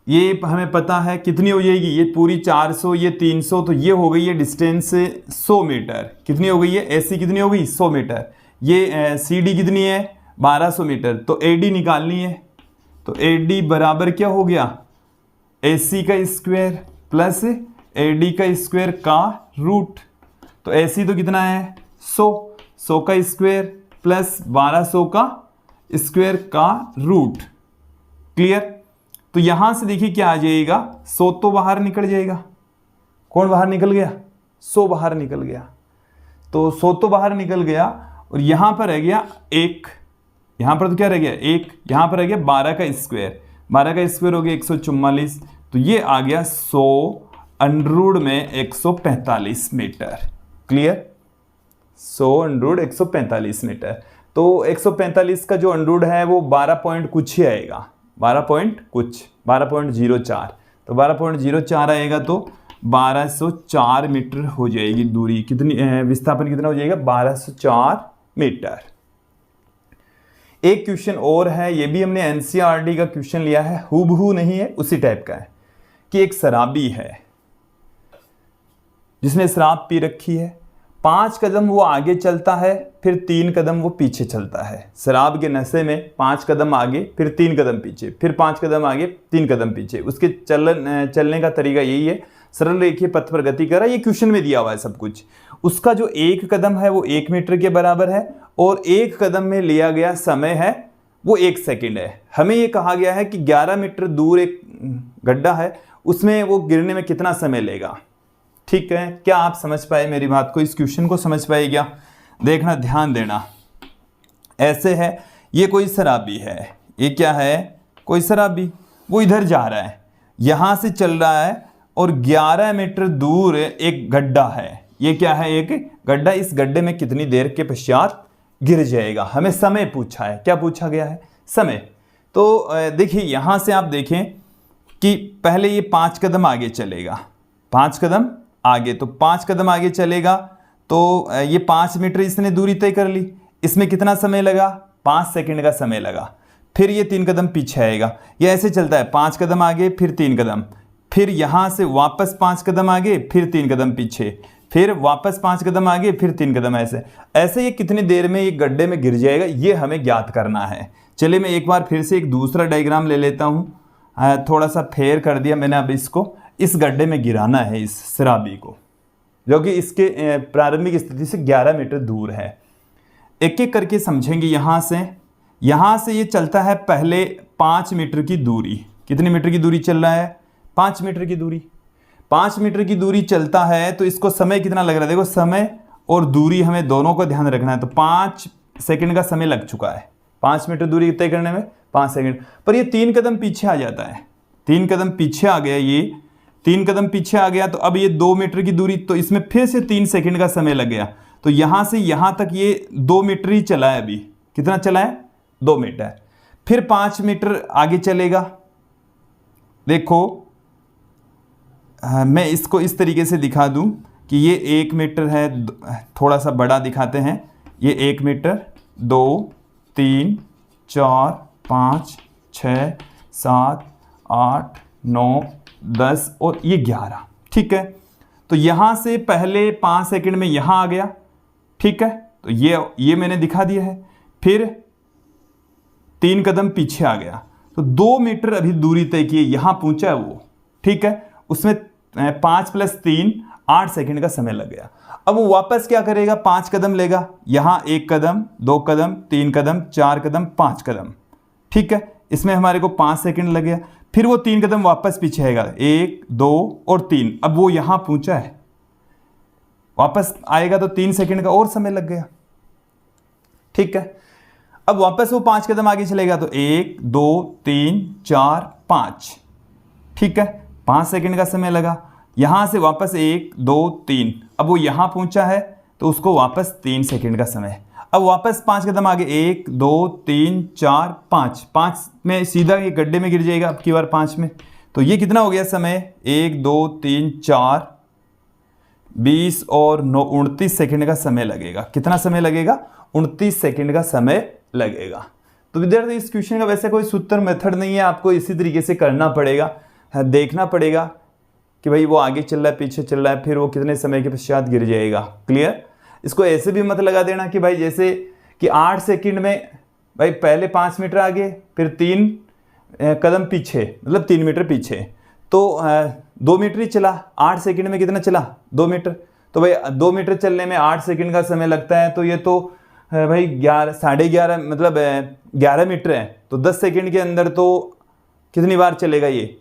ये हमें पता है कितनी हो जाएगी, ये पूरी 400, ये 300, तो ये हो गई है डिस्टेंस 100 मीटर। कितनी हो गई है, एसी कितनी हो गई 100 मीटर। ये सीडी कितनी है 1200 मीटर। तो एडी निकालनी है, तो एडी बराबर क्या हो गया, एसी का स्क्वायर प्लस एडी का स्क्वायर का रूट। तो एसी तो कितना है 100 का स्क्वायर प्लस 1200 का स्क्वायर का रूट। क्लियर। तो यहां से देखिए क्या आ जाएगा, 100 तो बाहर निकल जाएगा। कौन बाहर निकल गया, 100 बाहर निकल गया। तो 100 तो बाहर निकल गया और यहां पर रह गया 1, यहां पर तो क्या रह गया 1, यहां पर रह गया 12 का स्क्वायर, 12 का स्क्वायर हो गया 144। तो ये आ गया 100 अंडरूड में 145 मीटर। क्लियर। 100 underroot 145 metre. तो 145 का जो अंडरूड है वो 12 पॉइंट कुछ ही आएगा, 12.04। तो 12.04 आएगा तो 1204 मीटर हो जाएगी दूरी। कितनी विस्थापन कितना हो जाएगा 1204 मीटर। एक क्वेश्चन और है, ये भी हमने एनसीईआरटी का क्वेश्चन लिया है, हूबहू नहीं है उसी टाइप का है, कि एक शराबी है जिसने शराब पी रखी है, 5 कदम वो आगे चलता है, फिर 3 कदम वो पीछे चलता है। शराब के नशे में 5 कदम आगे, फिर 3 कदम पीछे, फिर 5 कदम आगे 3 कदम पीछे। उसके चलने का तरीका यही है, सरल रेखीय पथ पर गति कर रहा है। ये क्वेश्चन में दिया हुआ है सब कुछ। उसका जो 1 कदम है वो 1 मीटर के बराबर है और 1 कदम में लिया गया समय है वो 1 सेकेंड है। हमें ये कहा गया है कि 11 मीटर दूर एक गड्ढा है, उसमें वो गिरने में कितना समय लेगा। ठीक है, क्या आप समझ पाए मेरी बात को, इस क्वेश्चन को समझ पाए क्या, देखना ध्यान देना। ऐसे है, ये कोई शराबी है, ये क्या है कोई शराबी, वो इधर जा रहा है, यहां से चल रहा है और 11 मीटर दूर एक गड्ढा है। ये क्या है एक गड्ढा, इस गड्ढे में कितनी देर के पश्चात गिर जाएगा। हमें समय पूछा है, क्या पूछा गया है समय। तो देखिए यहां से आप देखें कि पहले ये 5 कदम आगे चलेगा, 5 कदम आगे, तो 5 कदम आगे चलेगा तो ये 5 मीटर इसने दूरी तय कर ली। इसमें कितना समय लगा 5 सेकंड का समय लगा। फिर ये 3 कदम पीछे आएगा, ये ऐसे चलता है 5 कदम आगे फिर 3 कदम, फिर यहां से वापस 5 कदम आगे फिर 3 कदम पीछे, फिर वापस 5 कदम आगे फिर 3 कदम, ऐसे ऐसे ये कितनी देर में ये गड्ढे में गिर जाएगा, ये हमें ज्ञात करना है। चलिए मैं एक बार फिर से एक दूसरा डायग्राम ले लेता हूँ, थोड़ा सा फेर कर दिया मैंने। अब इसको इस गड्ढे में गिराना है इस शराबी को, जो कि इसके प्रारंभिक स्थिति से 11 मीटर दूर है। एक एक करके समझेंगे। यहाँ से ये चलता है पहले 5 मीटर की दूरी। कितने मीटर की दूरी चल रहा है 5 मीटर की दूरी। 5 मीटर की दूरी चलता है तो इसको समय कितना लग रहा है, देखो समय और दूरी हमें दोनों को ध्यान रखना है। तो 5 सेकंड का समय लग चुका है 5 मीटर दूरी तय करने में, 5 सेकंड। पर ये 3 कदम पीछे आ जाता है, 3 कदम पीछे आ गया, ये 3 कदम पीछे आ गया। तो अब ये 2 मीटर की दूरी, तो इसमें फिर से 3 सेकंड का समय लग गया। तो यहां से यहां तक ये 2 मीटर ही चला है। अभी कितना चला है 2 मीटर। फिर 5 मीटर आगे चलेगा, देखो मैं इसको इस तरीके से दिखा दूं कि ये 1 मीटर है, थोड़ा सा बड़ा दिखाते हैं। ये 1 मीटर, 2, 3, 4, 5, 6, 7, 8, 9, 10 और ये 11। ठीक है, तो यहाँ से पहले 5 सेकंड में यहाँ आ गया। ठीक है, तो ये मैंने दिखा दिया है। फिर 3 कदम पीछे आ गया, तो 2 मीटर अभी दूरी तय की, यहाँ पहुंचा है वो। ठीक है, उसमें 5 + 3 8 सेकंड का समय लग गया। अब वो वापस क्या करेगा, 5 कदम लेगा, यहाँ 1 कदम, 2 कदम, 3 कदम, 4 कदम, 5 कदम। ठीक है, इसमें हमारे को 5 सेकंड लग गया। फिर वो 3 कदम वापस पीछे आएगा, 1, 2 और 3। अब वो यहाँ पहुंचा है, वापस आएगा तो 3 सेकंड का और समय लग गया। ठीक है, अब वापस वो 5 कदम आगे चलेगा तो 1, 2, 3, 4, 5। ठीक है, 5 सेकंड का समय लगा। यहां से वापस 1, 2, 3। अब वो यहां पहुंचा है तो उसको वापस 3 सेकंड का समय। अब वापस 5 कदम आगे, 1, 2, 3, 4, 5। 5 में सीधा ये गड्ढे में गिर जाएगा, अब की बार 5 में। तो ये कितना हो गया समय, 1, 2, 3, 4, 20 और 9, 29 सेकंड का समय लगेगा। कितना समय लगेगा, 29 सेकंड का समय लगेगा। तो विद्यार्थी इस क्वेश्चन का वैसे कोई सूत्र मेथड नहीं है, आपको इसी तरीके से करना पड़ेगा। देखना पड़ेगा कि भाई वो आगे चल रहा है, पीछे चल रहा है, फिर वो कितने समय के पश्चात गिर जाएगा। क्लियर, इसको ऐसे भी मत लगा देना कि भाई जैसे कि 8 सेकंड में भाई पहले 5 मीटर आगे, फिर 3 कदम पीछे, मतलब 3 मीटर पीछे, तो 2 मीटर ही चला। 8 सेकंड में कितना चला, 2 मीटर। तो भाई 2 मीटर चलने में 8 सेकंड का समय लगता है, तो ये तो भाई 11.5 मतलब 11 मीटर है। तो 10 सेकंड के अंदर तो कितनी बार चलेगा ये,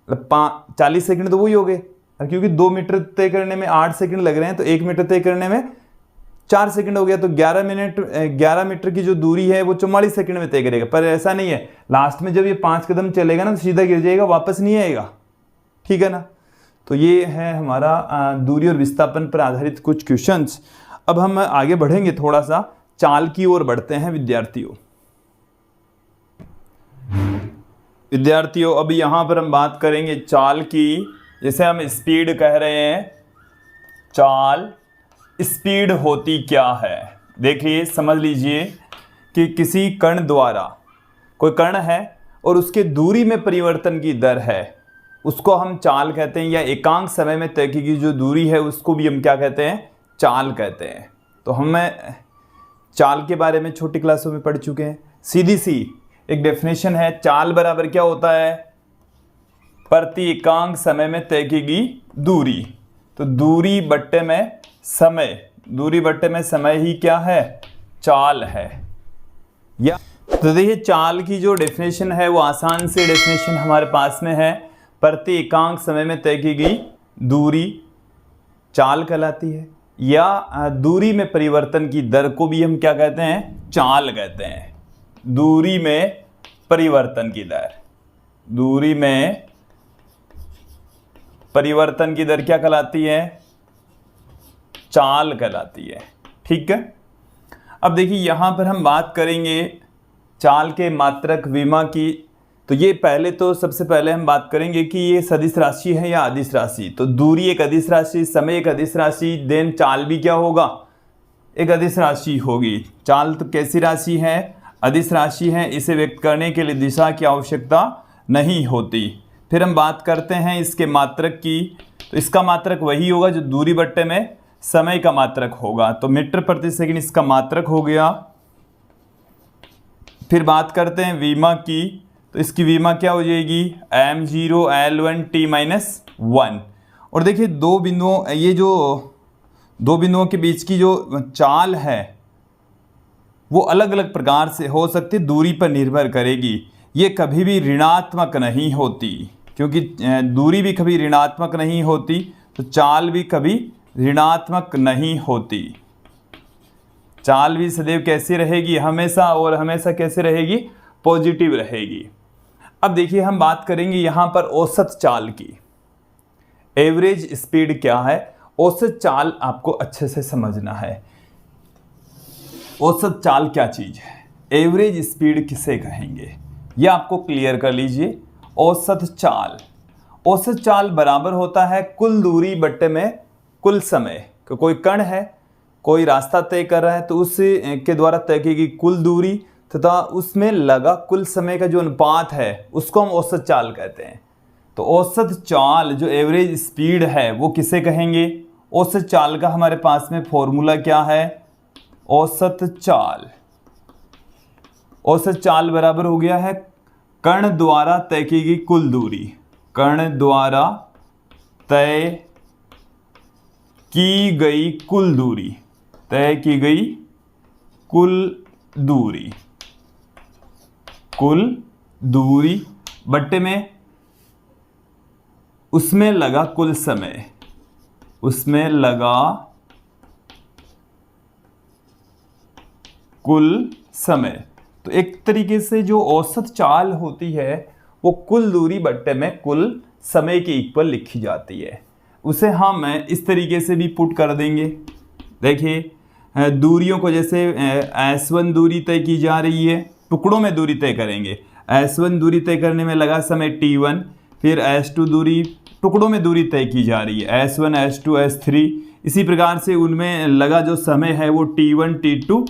मतलब 40 सेकंड तो वही हो गए। और क्योंकि 2 मीटर तय करने में 8 सेकंड लग रहे हैं, तो 1 मीटर तय करने में 4 सेकंड हो गया। तो 11 मीटर की जो दूरी है वो 44 सेकंड में तय करेगा। पर ऐसा नहीं है, लास्ट में जब ये 5 कदम चलेगा ना तो सीधा गिर जाएगा, वापस नहीं आएगा। ठीक है ना, तो ये है हमारा दूरी और विस्थापन पर आधारित कुछ क्वेश्चंस। अब हम आगे बढ़ेंगे, थोड़ा सा चाल की ओर बढ़ते हैं विद्यार्थियों। अब यहां पर हम बात करेंगे चाल की। जैसे हम स्पीड कह रहे हैं, चाल स्पीड होती क्या है। देखिए समझ लीजिए कि किसी कण द्वारा, कोई कण है और उसके दूरी में परिवर्तन की दर है, उसको हम चाल कहते हैं। या एकांक समय में तय की गई जो दूरी है उसको भी हम क्या कहते हैं, चाल कहते हैं। तो हम चाल के बारे में छोटी क्लासों में पढ़ चुके हैं। सीधी सी एक डेफिनेशन है, चाल बराबर क्या होता है, प्रति एकांक समय में तय की गई दूरी। तो दूरी बट्टे में समय, दूरी बट्टे में समय ही क्या है, चाल है। या तो देखिए चाल की जो डेफिनेशन है वो आसान से डेफिनेशन हमारे पास में है, प्रति एकांक समय में तय की गई दूरी चाल कहलाती है। या दूरी में परिवर्तन की दर को भी हम क्या कहते हैं, चाल कहते हैं। दूरी में परिवर्तन की दर, दूरी में परिवर्तन की दर क्या कहलाती है, चाल कहलाती है। ठीक है, अब देखिए यहां पर हम बात करेंगे चाल के मात्रक विमा की। तो ये पहले तो सबसे पहले हम बात करेंगे कि ये सदिश राशि है या अदिश राशि। तो दूरी एक अदिश राशि, समय एक अदिश राशि, देन चाल भी क्या होगा, एक अदिश राशि होगी। चाल तो कैसी राशि है, अदिश राशि है। इसे व्यक्त करने के लिए दिशा की आवश्यकता नहीं होती। फिर हम बात करते हैं इसके मात्रक की। तो इसका मात्रक वही होगा जो दूरी बट्टे में समय का मात्रक होगा। तो मीटर प्रति सेकंड इसका मात्रक हो गया। फिर बात करते हैं विमा की। तो इसकी विमा क्या हो जाएगी, m0 L1 t-1। और देखिए दो बिंदुओं, ये जो दो बिंदुओं के बीच की जो चाल है वो अलग अलग प्रकार से हो सकती है, दूरी पर निर्भर करेगी। ये कभी भी ऋणात्मक नहीं होती, क्योंकि दूरी भी कभी ऋणात्मक नहीं होती, तो चाल भी कभी ऋणात्मक नहीं होती। चाल भी सदैव कैसी रहेगी, हमेशा और हमेशा कैसे रहेगी, पॉजिटिव रहेगी। अब देखिए हम बात करेंगे यहां पर औसत चाल की। एवरेज स्पीड क्या है, औसत चाल आपको अच्छे से समझना है। औसत चाल क्या चीज है, एवरेज स्पीड किसे कहेंगे, यह आपको क्लियर कर लीजिए। औसत चाल, औसत चाल बराबर होता है कुल दूरी बट्टे में कुल समय। कोई कण है, कोई रास्ता तय कर रहा है तो उस के द्वारा तय की गई कुल दूरी तथा उसमें लगा कुल समय का जो अनुपात है उसको हम औसत चाल कहते हैं। तो औसत चाल जो एवरेज स्पीड है वो किसे कहेंगे? औसत चाल का हमारे पास में फॉर्मूला क्या है? औसत चाल, औसत चाल बराबर हो गया है कण द्वारा तय की गई कुल दूरी, कण द्वारा तय की गई कुल दूरी, तय की गई कुल दूरी, कुल दूरी बट्टे में उसमें लगा कुल समय, उसमें लगा कुल समय। तो एक तरीके से जो औसत चाल होती है वो कुल दूरी बट्टे में कुल समय के इक्वल लिखी जाती है। उसे हम इस तरीके से भी पुट कर देंगे। देखिए दूरियों को जैसे S1 दूरी तय की जा रही है, टुकड़ों में दूरी तय करेंगे। S1 दूरी तय करने में लगा समय T1, फिर S2 दूरी, टुकड़ों में दूरी तय की जा रही है S1, S2, S3। इसी प्रकार से उनमें लगा जो समय है वो T1, T2,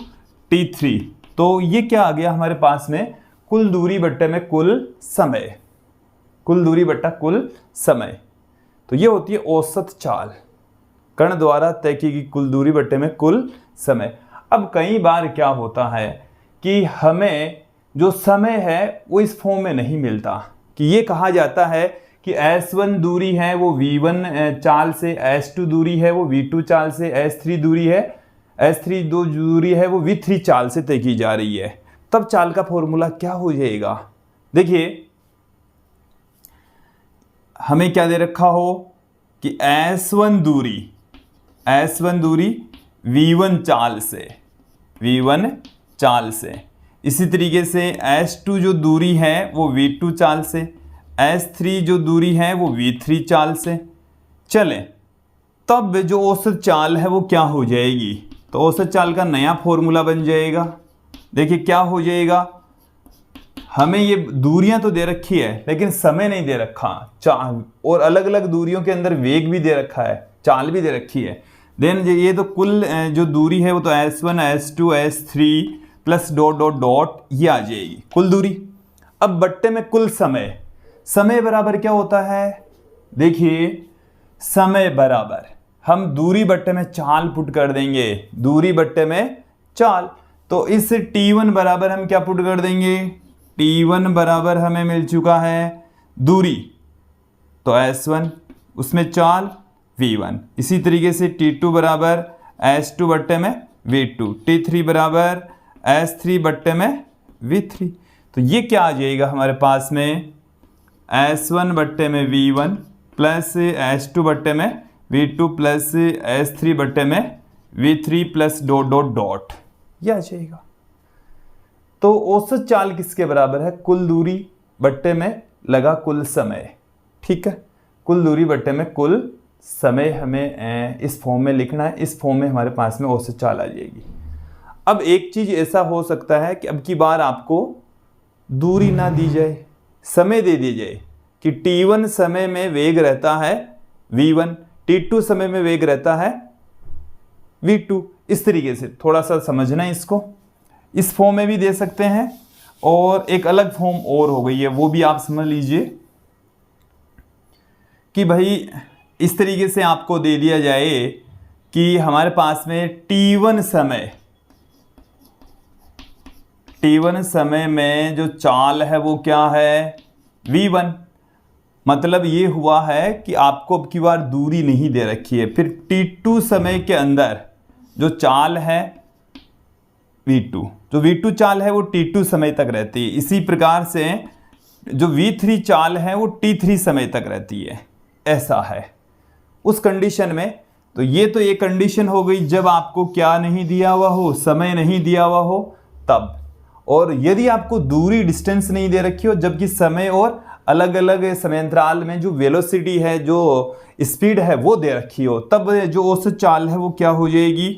T3। तो ये क्या आ गया हमारे पास में? कुल दूरी बट्टे में कुल समय, कुल दूरी बट्टा कुल समय। तो ये होती है औसत चाल, कण द्वारा तय की गई कुल दूरी बट्टे में कुल समय। अब कई बार क्या होता है कि हमें जो समय है वो इस फॉर्म में नहीं मिलता, कि ये कहा जाता है कि S1 दूरी है वो V1 चाल से, S2 दूरी है वो V2 चाल से, S3 दूरी है, S3 दो दूरी है वो V3 चाल से तय की जा रही है। तब चाल का फॉर्मूला क्या हो जाएगा? देखिए हमें क्या दे रखा हो कि S1 दूरी V1 चाल से, V1 चाल से, इसी तरीके से S2 जो दूरी है वो V2 चाल से, S3 जो दूरी है वो V3 चाल से। चले तब जो औसत चाल है वो क्या हो जाएगी? तो औसत चाल का नया फॉर्मूला बन जाएगा। देखिए क्या हो जाएगा, हमें ये दूरियां तो दे रखी है लेकिन समय नहीं दे रखा, चाल और अलग अलग दूरियों के अंदर वेग भी दे रखा है, चाल भी दे रखी है। देन ये तो कुल जो दूरी है वो तो S1, S2, S3 plus dot dot dot ये आ जाएगी कुल दूरी। अब बट्टे में कुल समय, समय बराबर क्या होता है? देखिए समय बराबर हम दूरी बट्टे में चाल पुट कर देंगे, दूरी बट्टे में चाल। तो इस T1 बराबर हम क्या पुट कर देंगे? T1 बराबर हमें मिल चुका है दूरी, तो S1 उसमें चाल V1। इसी तरीके से T2 बराबर S2 बट्टे में V2, T3 बराबर S3 बट्टे में V3। तो ये क्या आ जाएगा हमारे पास में? S1 बट्टे में V1 प्लस S2 बट्टे में V2 प्लस S3 बट्टे में V3 plus dot dot dot, ये आ जाएगा। तो औसत चाल किसके बराबर है? कुल दूरी बट्टे में लगा कुल समय। ठीक है, कुल दूरी बट्टे में कुल समय हमें इस फॉर्म में लिखना है। इस फॉर्म में हमारे पास में औसत चाल आ जाएगी। अब एक चीज ऐसा हो सकता है कि अब की बार आपको दूरी ना दी जाए, समय दे दी जाए कि T1 समय में वेग रहता है V1, T2 समय में वेग रहता है V2। इस तरीके से थोड़ा सा समझना है इसको। इस फॉर्म में भी दे सकते हैं और एक अलग फॉर्म और हो गई है, वो भी आप समझ लीजिए कि भाई इस तरीके से आपको दे दिया जाए कि हमारे पास में T1 समय में जो चाल है वो क्या है? V1। मतलब ये हुआ है कि आपको अब की बार दूरी नहीं दे रखी है। फिर T2 समय के अंदर जो चाल है V2, जो V2 चाल है वो T2 समय तक रहती है। इसी प्रकार से जो V3 चाल है वो T3 समय तक रहती है। ऐसा है उस कंडीशन में। तो ये तो एक कंडीशन हो गई जब आपको क्या नहीं दिया हुआ हो, समय नहीं दिया हुआ हो तब। और यदि आपको दूरी डिस्टेंस नहीं दे रखी हो जबकि समय और अलग अलग समयांतराल में जो वेलोसिटी है, जो स्पीड है वो दे रखी हो, तब जो औसत चाल है वो क्या हो जाएगी?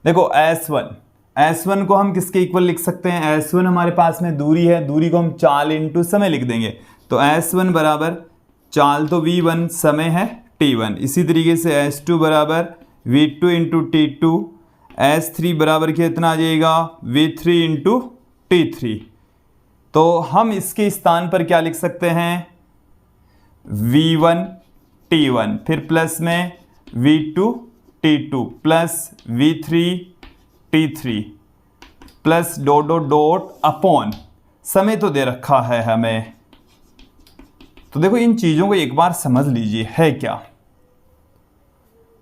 देखो S1 को हम किसके इक्वल लिख सकते हैं, S1 हमारे पास में दूरी है, दूरी को हम चाल इंटू समय लिख देंगे। तो S1 बराबर चाल तो V1, समय है T1। इसी तरीके से S2 बराबर V2 इंटू T2, S3 बराबर कितना आ जाएगा, V3 इंटू T3। तो हम इसके स्थान पर क्या लिख सकते हैं, V1 T1, फिर प्लस में V2 T2 plus V3 T3 plus dot dot dot upon समय तो दे रखा है हमें। तो देखो इन चीजों को एक बार समझ लीजिए है क्या।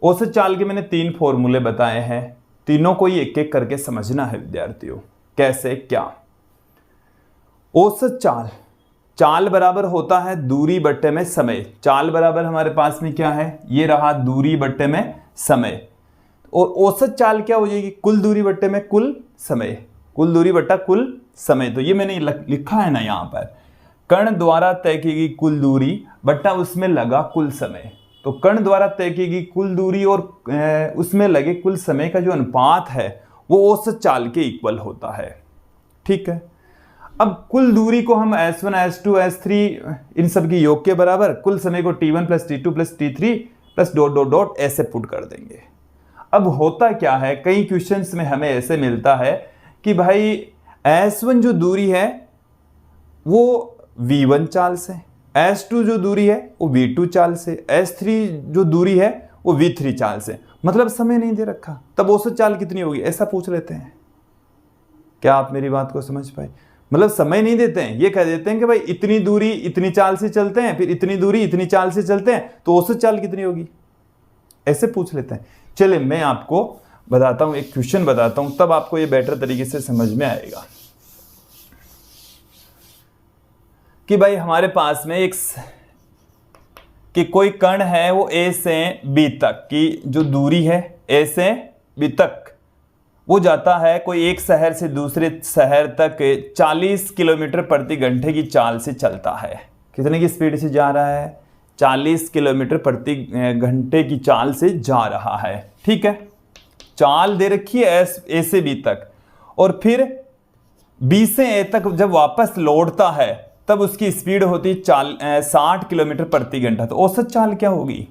औसत चाल के मैंने 3 फॉर्मूले बताए हैं, तीनों को ही एक एक करके समझना है विद्यार्थियों, कैसे क्या। औसत चाल, चाल बराबर होता है दूरी बट्टे में समय। चाल बराबर हमारे पास में क्या है, ये रहा दूरी बट्टे में समय। और औसत चाल क्या हो जाएगी, कुल दूरी बट्टे में कुल समय, कुल दूरी बट्टा कुल समय। तो ये मैंने लिखा है ना यहाँ पर, कण द्वारा तय की गई कुल दूरी बट्टा उसमें लगा कुल समय। तो कण द्वारा तय की गई कुल दूरी और उसमें लगे कुल समय का जो अनुपात है वो औसत चाल के इक्वल होता है। ठीक है, अब कुल दूरी को हम S1 S2 S3 इन सब की योग के बराबर, कुल समय को T1 plus T2 plus T3 plus dot dot dot ऐसे पुट कर देंगे। अब होता क्या है, कई क्वेश्चंस में हमें ऐसे मिलता है कि भाई S1 जो दूरी है वो V1 चाल से, S2 जो दूरी है वो V2 चाल से, S3 जो दूरी है वो V3 चाल से, मतलब समय नहीं दे रखा, तब औसत चाल कितनी होगी ऐसा पूछ लेते हैं। क्या आप मेरी बात को समझ पाए, मतलब समय नहीं देते हैं, ये कह देते हैं कि भाई इतनी दूरी इतनी चाल से चलते हैं, फिर इतनी दूरी इतनी चाल से चलते हैं, तो औसत चाल कितनी होगी ऐसे पूछ लेते हैं। चलिए मैं आपको बताता हूं, एक क्वेश्चन बताता हूं, तब आपको ये बेटर तरीके से समझ में आएगा कि भाई हमारे पास में एक कि कोई कण है, वो A से B तक की जो दूरी है, A से B तक वो जाता है कोई एक शहर से दूसरे शहर तक 40 किलोमीटर प्रति घंटे की चाल से चलता है। कितने की स्पीड से जा रहा है, 40 किलोमीटर प्रति घंटे की चाल से जा रहा है। ठीक है, चाल दे रखी है A से B तक, और फिर B से A तक जब वापस लौटता है तब उसकी स्पीड होती है 60 किलोमीटर प्रति घंटा। तो औसत चाल क्या होगी,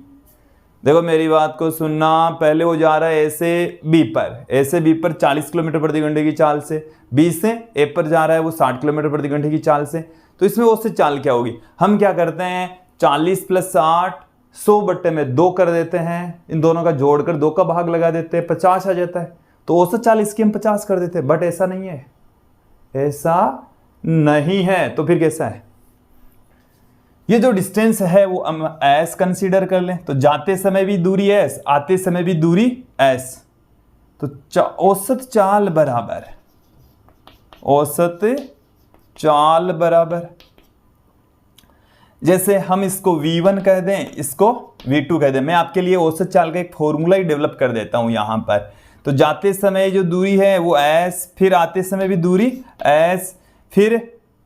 देखो मेरी बात को सुनना, पहले वो जा रहा है A से B पर, A से B पर 40 किलोमीटर प्रति घंटे की चाल से, B से A पर जा रहा है वो 60 किलोमीटर प्रति घंटे की चाल से। तो इसमें औसत चाल क्या होगी, हम क्या करते हैं 40 प्लस 60 100 बट्टे में 2 कर देते हैं, इन दोनों का जोड़कर 2 का भाग लगा देते हैं, 50 आ जाता है। तो औसत चाल इसकी हम 50 कर देते हैं, बट ऐसा नहीं है, ऐसा नहीं है। तो फिर कैसा है, ये जो डिस्टेंस है वो हम S कंसीडर कर लें, तो जाते समय भी दूरी S, आते समय भी दूरी S। तो औसत चाल बराबर, औसत चाल बराबर, जैसे हम इसको V1 कह दें, इसको V2 कह दें। मैं आपके लिए औसत चाल का एक फॉर्मूला ही डेवलप कर देता हूं यहां पर। तो जाते समय जो दूरी है वो S, फिर आते समय भी दूरी S, फिर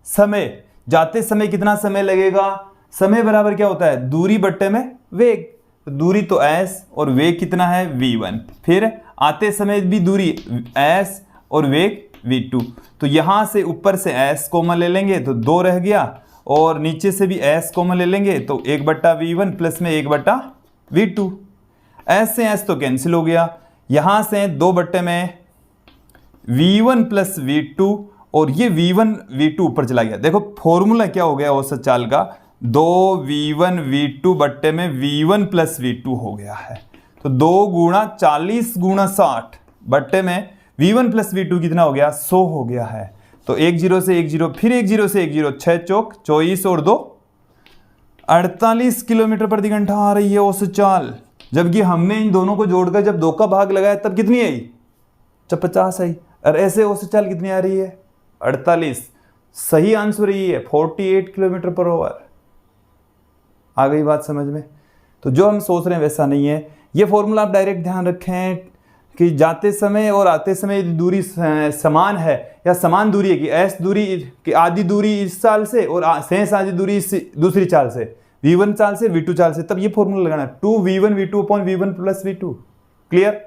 समय, जाते समय कितना समय लगेगा, समय बराबर क्या होता है दूरी बट्टे में वेग। तो दूरी तो S और वेग कितना है V1, फिर आते समय भी दूरी S और वेग V2। तो यहां से ऊपर से S कॉमन ले लेंगे तो 2 रह गया, और नीचे से भी S कॉमन ले लेंगे तो 1/V1 प्लस में 1/V2। S से S तो कैंसिल हो गया, यहां से 2 बट्टे में V1 प्लस V2, और ये V1 V2 ऊपर चला गया। देखो फॉर्मूला क्या हो गया औसत चाल का, 2V1 V2 बट्टे में V1 प्लस V2 हो गया है। तो 2 गुणा 40 गुणा 60 बट्टे में V1 प्लस V2 कितना हो गया, 100 हो गया है। तो 1 0 से 1 0, फिर 1 0 से 1 0, 6 चौक 24 और 2 48 किलोमीटर प्रति घंटा आ रही है औसत चाल। जबकि हमने इन दोनों को जोड़कर जब 2 का भाग लगाया तब कितनी आई, जब 50 आई। और ऐसे औसत चाल कितनी आ रही है, 48। सही आंसर यही है, 48 किलोमीटर पर आवर। आ गई बात समझ में। तो जो हम सोच रहे हैं वैसा नहीं है। ये फॉर्मूला आप डायरेक्ट ध्यान रखें कि जाते समय और आते समय दूरी समान है या समान दूरी है, कि S दूरी की आधी दूरी इस चाल से और शेष आधी दूरी इस दूसरी चाल से, V1 चाल से V2 चाल से, तब ये फॉर्मूला लगाना 2V1 V2 upon V1 plus V2। Clear.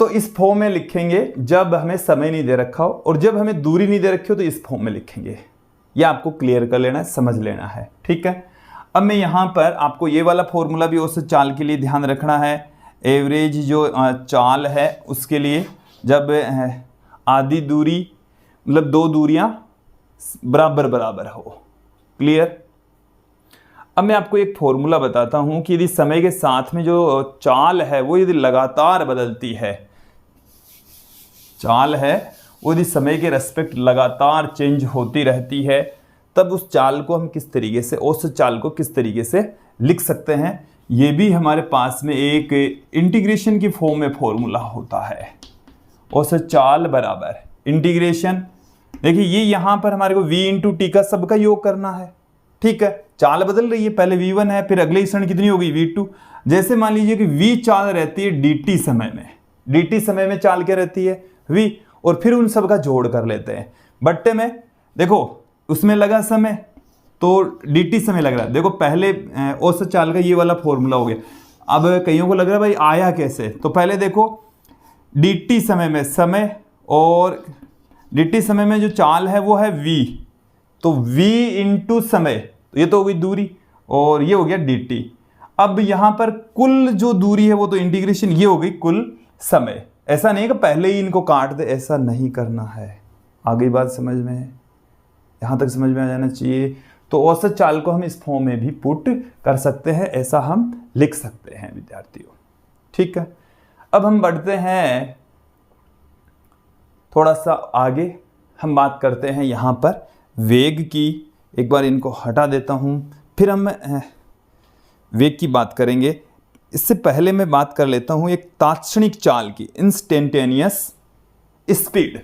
तो इस फॉर्म में लिखेंगे जब हमें समय नहीं दे रखा हो, और जब हमें दूरी नहीं दे रखी हो तो इस फॉर्म में लिखेंगे। यह आपको क्लियर कर लेना है, समझ लेना है, ठीक है। अब मैं यहाँ पर आपको ये वाला फॉर्मूला भी औसत चाल के लिए ध्यान रखना है। एवरेज जो चाल है उसके लिए जब आधी दूरी मतलब दो दूरियां बराबर बराबर हो, क्लियर। अब मैं आपको एक फॉर्मूला बताता हूं कि यदि समय के साथ में जो चाल है वो यदि लगातार बदलती है, चाल है वो यदि समय के रेस्पेक्ट लगातार चेंज होती रहती है, तब उस चाल को हम किस तरीके से, औसत चाल को किस तरीके से लिख सकते हैं। ये भी हमारे पास में एक इंटीग्रेशन की फॉर्म में फॉर्मूला होता है। औसत चाल बराबर इंटीग्रेशन, देखिए ये यहाँ पर हमारे को v इंटू टी का सबका योग करना है, ठीक है। चाल बदल रही है, पहले v1 है, फिर अगले क्षण कितनी हो गई v2। जैसे मान लीजिए कि v चाल रहती है dt समय में, dt समय में चाल क्या रहती है v, और फिर उन सब का जोड़ कर लेते हैं बट्टे में। देखो उसमें लगा समय तो dt समय लग रहा है। देखो पहले औसत चाल का ये वाला फॉर्मूला हो गया। अब कईयों को लग रहा है भाई आया कैसे, तो पहले देखो dt समय में समय, और dt समय में जो चाल है वो है v, तो v इंटू समय, तो ये तो हो गई दूरी, और ये हो गया dt। अब यहाँ पर कुल जो दूरी है वो तो इंटीग्रेशन, ये हो गई कुल समय। ऐसा नहीं कि पहले ही इनको काट दे, ऐसा नहीं करना है। आगे बात समझ में है, यहाँ तक समझ में आ जाना चाहिए। तो औसत चाल को हम इस फॉर्म में भी पुट कर सकते हैं, ऐसा हम लिख सकते हैं विद्यार्थियों, ठीक है। अब हम बढ़ते हैं थोड़ा सा आगे, हम बात करते हैं यहाँ पर वेग की। एक बार इनको हटा देता हूँ, फिर हम वेग की बात करेंगे। इससे पहले मैं बात कर लेता हूँ एक तात्क्षणिक चाल की, इंस्टेंटेनियस स्पीड।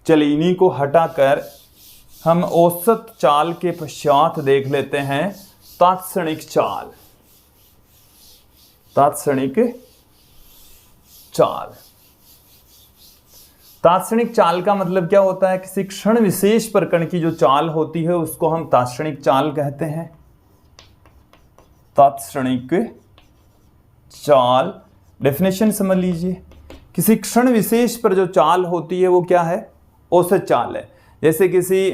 चलिए इन्हीं को हटाकर हम औसत चाल के पश्चात देख लेते हैं तात्क्षणिक चाल। तात्क्षणिक चाल, तात्क्षणिक चाल का मतलब क्या होता है, किसी क्षण विशेष पर कण की जो चाल होती है उसको हम तात्क्षणिक चाल कहते हैं। तात्क्षणिक चाल डेफिनेशन समझ लीजिए, किसी क्षण विशेष पर जो चाल होती है वो क्या है, औसत चाल है। जैसे किसी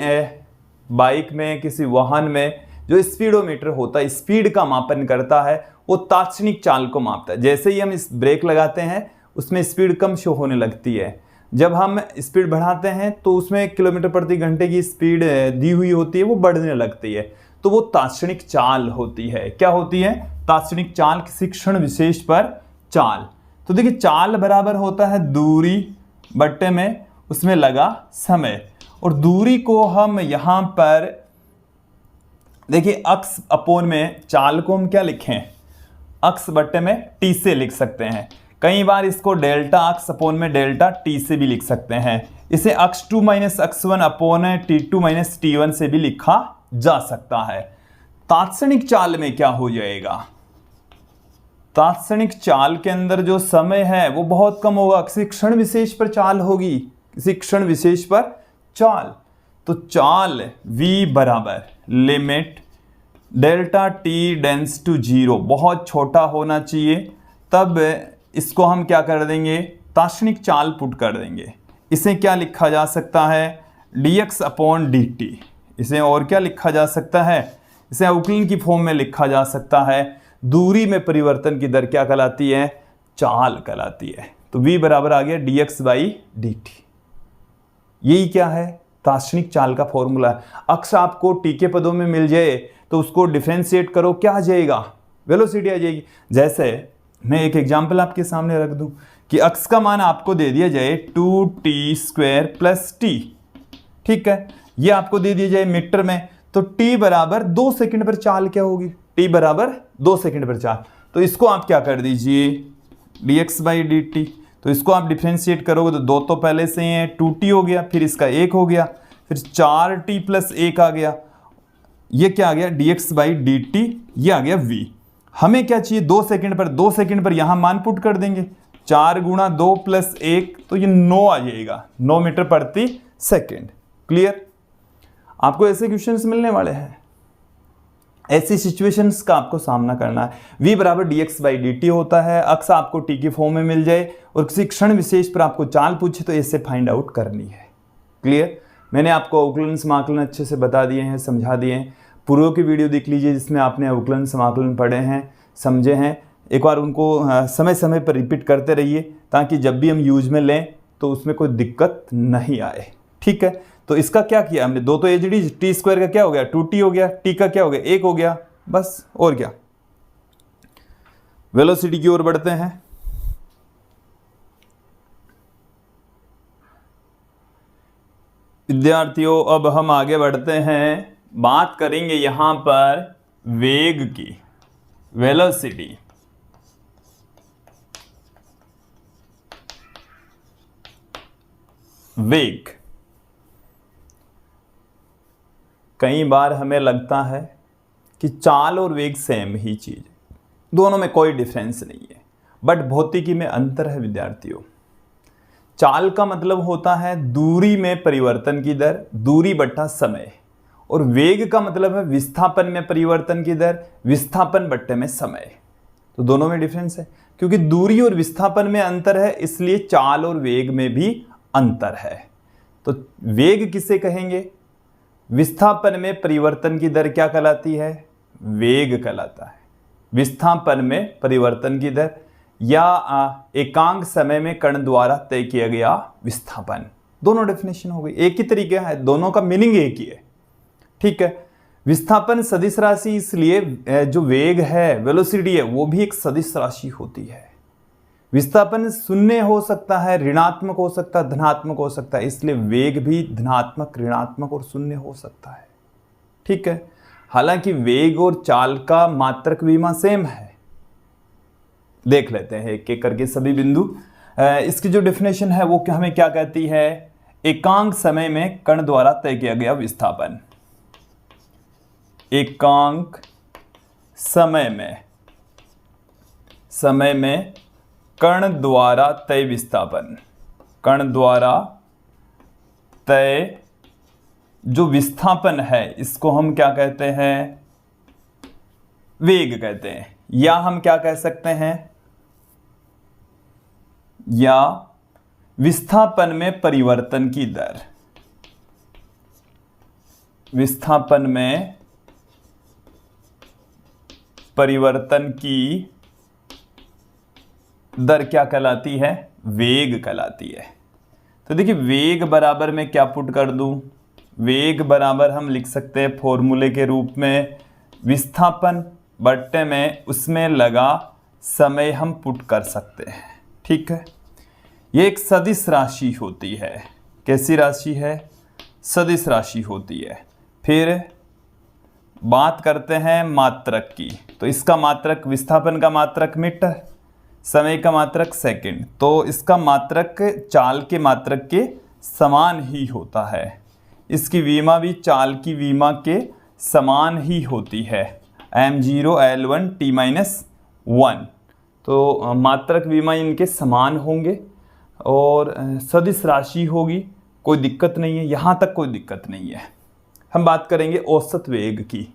बाइक में, किसी वाहन में जो स्पीडोमीटर होता है, स्पीड का मापन करता है, वो तात्क्षणिक चाल को मापता है। जैसे ही हम इस ब्रेक लगाते हैं उसमें स्पीड कम शो होने लगती है, जब हम स्पीड बढ़ाते हैं तो उसमें किलोमीटर प्रति घंटे की स्पीड दी हुई होती है वो बढ़ने लगती है, तो वो तात्क्षणिक चाल होती है। क्या होती है, तात्क्षणिक चाल, किसी क्षण विशेष पर चाल। तो देखिए चाल बराबर होता है दूरी बट्टे में उसमें लगा समय, और दूरी को हम यहाँ पर देखिए अक्स अपोन में चाल को हम क्या लिखें, अक्स बट्टे में टी से लिख सकते हैं। कई बार इसको डेल्टा अक्स अपोन में डेल्टा टी से भी लिख सकते हैं। इसे अक्स 2 माइनस अक्स 1 अपोन t2 माइनस t1 से भी लिखा जा सकता है। तात्क्षणिक चाल में क्या हो जाएगा, तात्क्षणिक चाल के अंदर जो समय है वो बहुत कम होगा, किसी क्षण विशेष पर चाल होगी, किसी क्षण विशेष पर चाल। तो चाल v बराबर limit delta t tends to 0 बहुत छोटा होना चाहिए, तब इसको हम क्या कर देंगे, तात्क्षणिक चाल पुट कर देंगे। इसे क्या लिखा जा सकता है, dx अपॉन dt। इसे और क्या लिखा जा सकता है, इसे अवकलन की फॉर्म में लिखा जा सकता है। दूरी में परिवर्तन की दर क्या कहलाती है, चाल कहलाती है। तो v बराबर आ गया dx बाई dt। यही क्या है, तात्क्षणिक चाल का फॉर्मूला है। अक्स आपको t के पदों में मिल जाए तो उसको डिफरेंशिएट करो, क्या आ जाएगा, वेलोसिटी आ जाएगी। जैसे मैं एक एग्जाम्पल आपके सामने रख दूं कि अक्स का मान आपको दे दिया जाए 2t² प्लस t, ठीक है, ये आपको दे दिया जाए मीटर में, तो t बराबर 2 सेकंड पर चाल क्या होगी, t बराबर 2 सेकंड पर चाल। तो इसको आप क्या कर दीजिए dx बाई dt, तो इसको आप डिफ्रेंशिएट करोगे तो 2 तो पहले से ही है, 2t हो गया, फिर इसका 1 हो गया, फिर 4t प्लस 1 आ गया, ये क्या आ गया dx बाई dt, ये आ गया v। हमें क्या चाहिए, 2 सेकंड पर, 2 सेकंड पर यहां मान पुट कर देंगे, 4 गुणा 2 प्लस 1, तो ये 9 आ जाएगा, 9 मीटर प्रति सेकंड। क्लियर, आपको ऐसे क्वेश्चंस मिलने वाले हैं। ऐसी सिचुएशंस का आपको सामना करना है। v बराबर dx/dt होता है, अक्स आपको t की फॉर्म में मिल जाए और किसी क्षण विशेष पर आपको चाल पूछे तो ऐसे फाइंड आउट करनी है। क्लियर? मैंने आपको अवकलन समाकलन अच्छे से बता दिए हैं, समझा दिए हैं। पूर्व की वीडियो देख लीजिए जिसमें आपने अवकलन समाकलन पढ़े हैं, समझे हैं। एक बार उनको समय समय पर रिपीट करते रहिए ताकि जब भी हम यूज में लें तो उसमें कोई दिक्कत नहीं आए। ठीक है, तो इसका क्या किया हमने, 2 तो एचडी, टी स्क्वायर का क्या हो गया 2t हो गया, टी का क्या हो गया 1 हो गया, बस और क्या। वेलोसिटी की ओर बढ़ते हैं। विद्यार्थियों अब हम आगे बढ़ते हैं, बात करेंगे यहां पर वेग की, वेलोसिटी। वेग, कई बार हमें लगता है कि चाल और वेग सेम ही चीज है, दोनों में कोई डिफरेंस नहीं है, बट भौतिकी में अंतर है विद्यार्थियों। चाल का मतलब होता है दूरी में परिवर्तन की दर, दूरी बट्टा समय, और वेग का मतलब है विस्थापन में परिवर्तन की दर, विस्थापन बट्टे में समय। तो दोनों में डिफरेंस है, क्योंकि दूरी और विस्थापन में अंतर है इसलिए चाल और वेग में भी अंतर है। तो वेग किसे कहेंगे, विस्थापन में परिवर्तन की दर क्या कहलाती है, वेग कहलाता है। विस्थापन में परिवर्तन की दर या एकांक समय में कण द्वारा तय किया गया विस्थापन, दोनों डेफिनेशन हो गई, एक ही तरीका है, दोनों का मीनिंग एक ही है। ठीक है, विस्थापन सदिश राशि, इसलिए जो वेग है, वेलोसिटी है, वो भी एक सदिश राशि होती है। विस्थापन शून्य हो सकता है, ऋणात्मक हो सकता है, धनात्मक हो सकता है, इसलिए वेग भी धनात्मक, ऋणात्मक और शून्य हो सकता है। ठीक है, हालांकि वेग और चाल का मात्रक विमा सेम है। देख लेते हैं एक एक करके सभी बिंदु। इसकी जो डेफिनेशन है वो हमें क्या कहती है, एकांक समय में कण द्वारा तय किया गया विस्थापन। एकांक समय में कण द्वारा तय विस्थापन, कण द्वारा तय जो विस्थापन है इसको हम क्या कहते हैं, वेग कहते हैं, या हम क्या कह सकते हैं, या विस्थापन में परिवर्तन की दर। विस्थापन में परिवर्तन की दर क्या कहलाती है, वेग कहलाती है। तो देखिए वेग बराबर में क्या पुट कर दूं, वेग बराबर हम लिख सकते हैं फॉर्मूले के रूप में विस्थापन बट्टे में उसमें लगा समय हम पुट कर सकते हैं। ठीक है, ये एक सदिश राशि होती है। कैसी राशि है, सदिश राशि होती है। फिर बात करते हैं मात्रक की, तो इसका मात्रक, विस्थापन का मात्रक मीटर, समय का मात्रक सेकंड, तो इसका मात्रक चाल के मात्रक के समान ही होता है। इसकी विमा भी चाल की विमा के समान ही होती है, m0 L1 t-1। तो मात्रक विमा इनके समान होंगे और सदिश राशि होगी, कोई दिक्कत नहीं है, यहाँ तक कोई दिक्कत नहीं है। हम बात करेंगे औसत वेग की।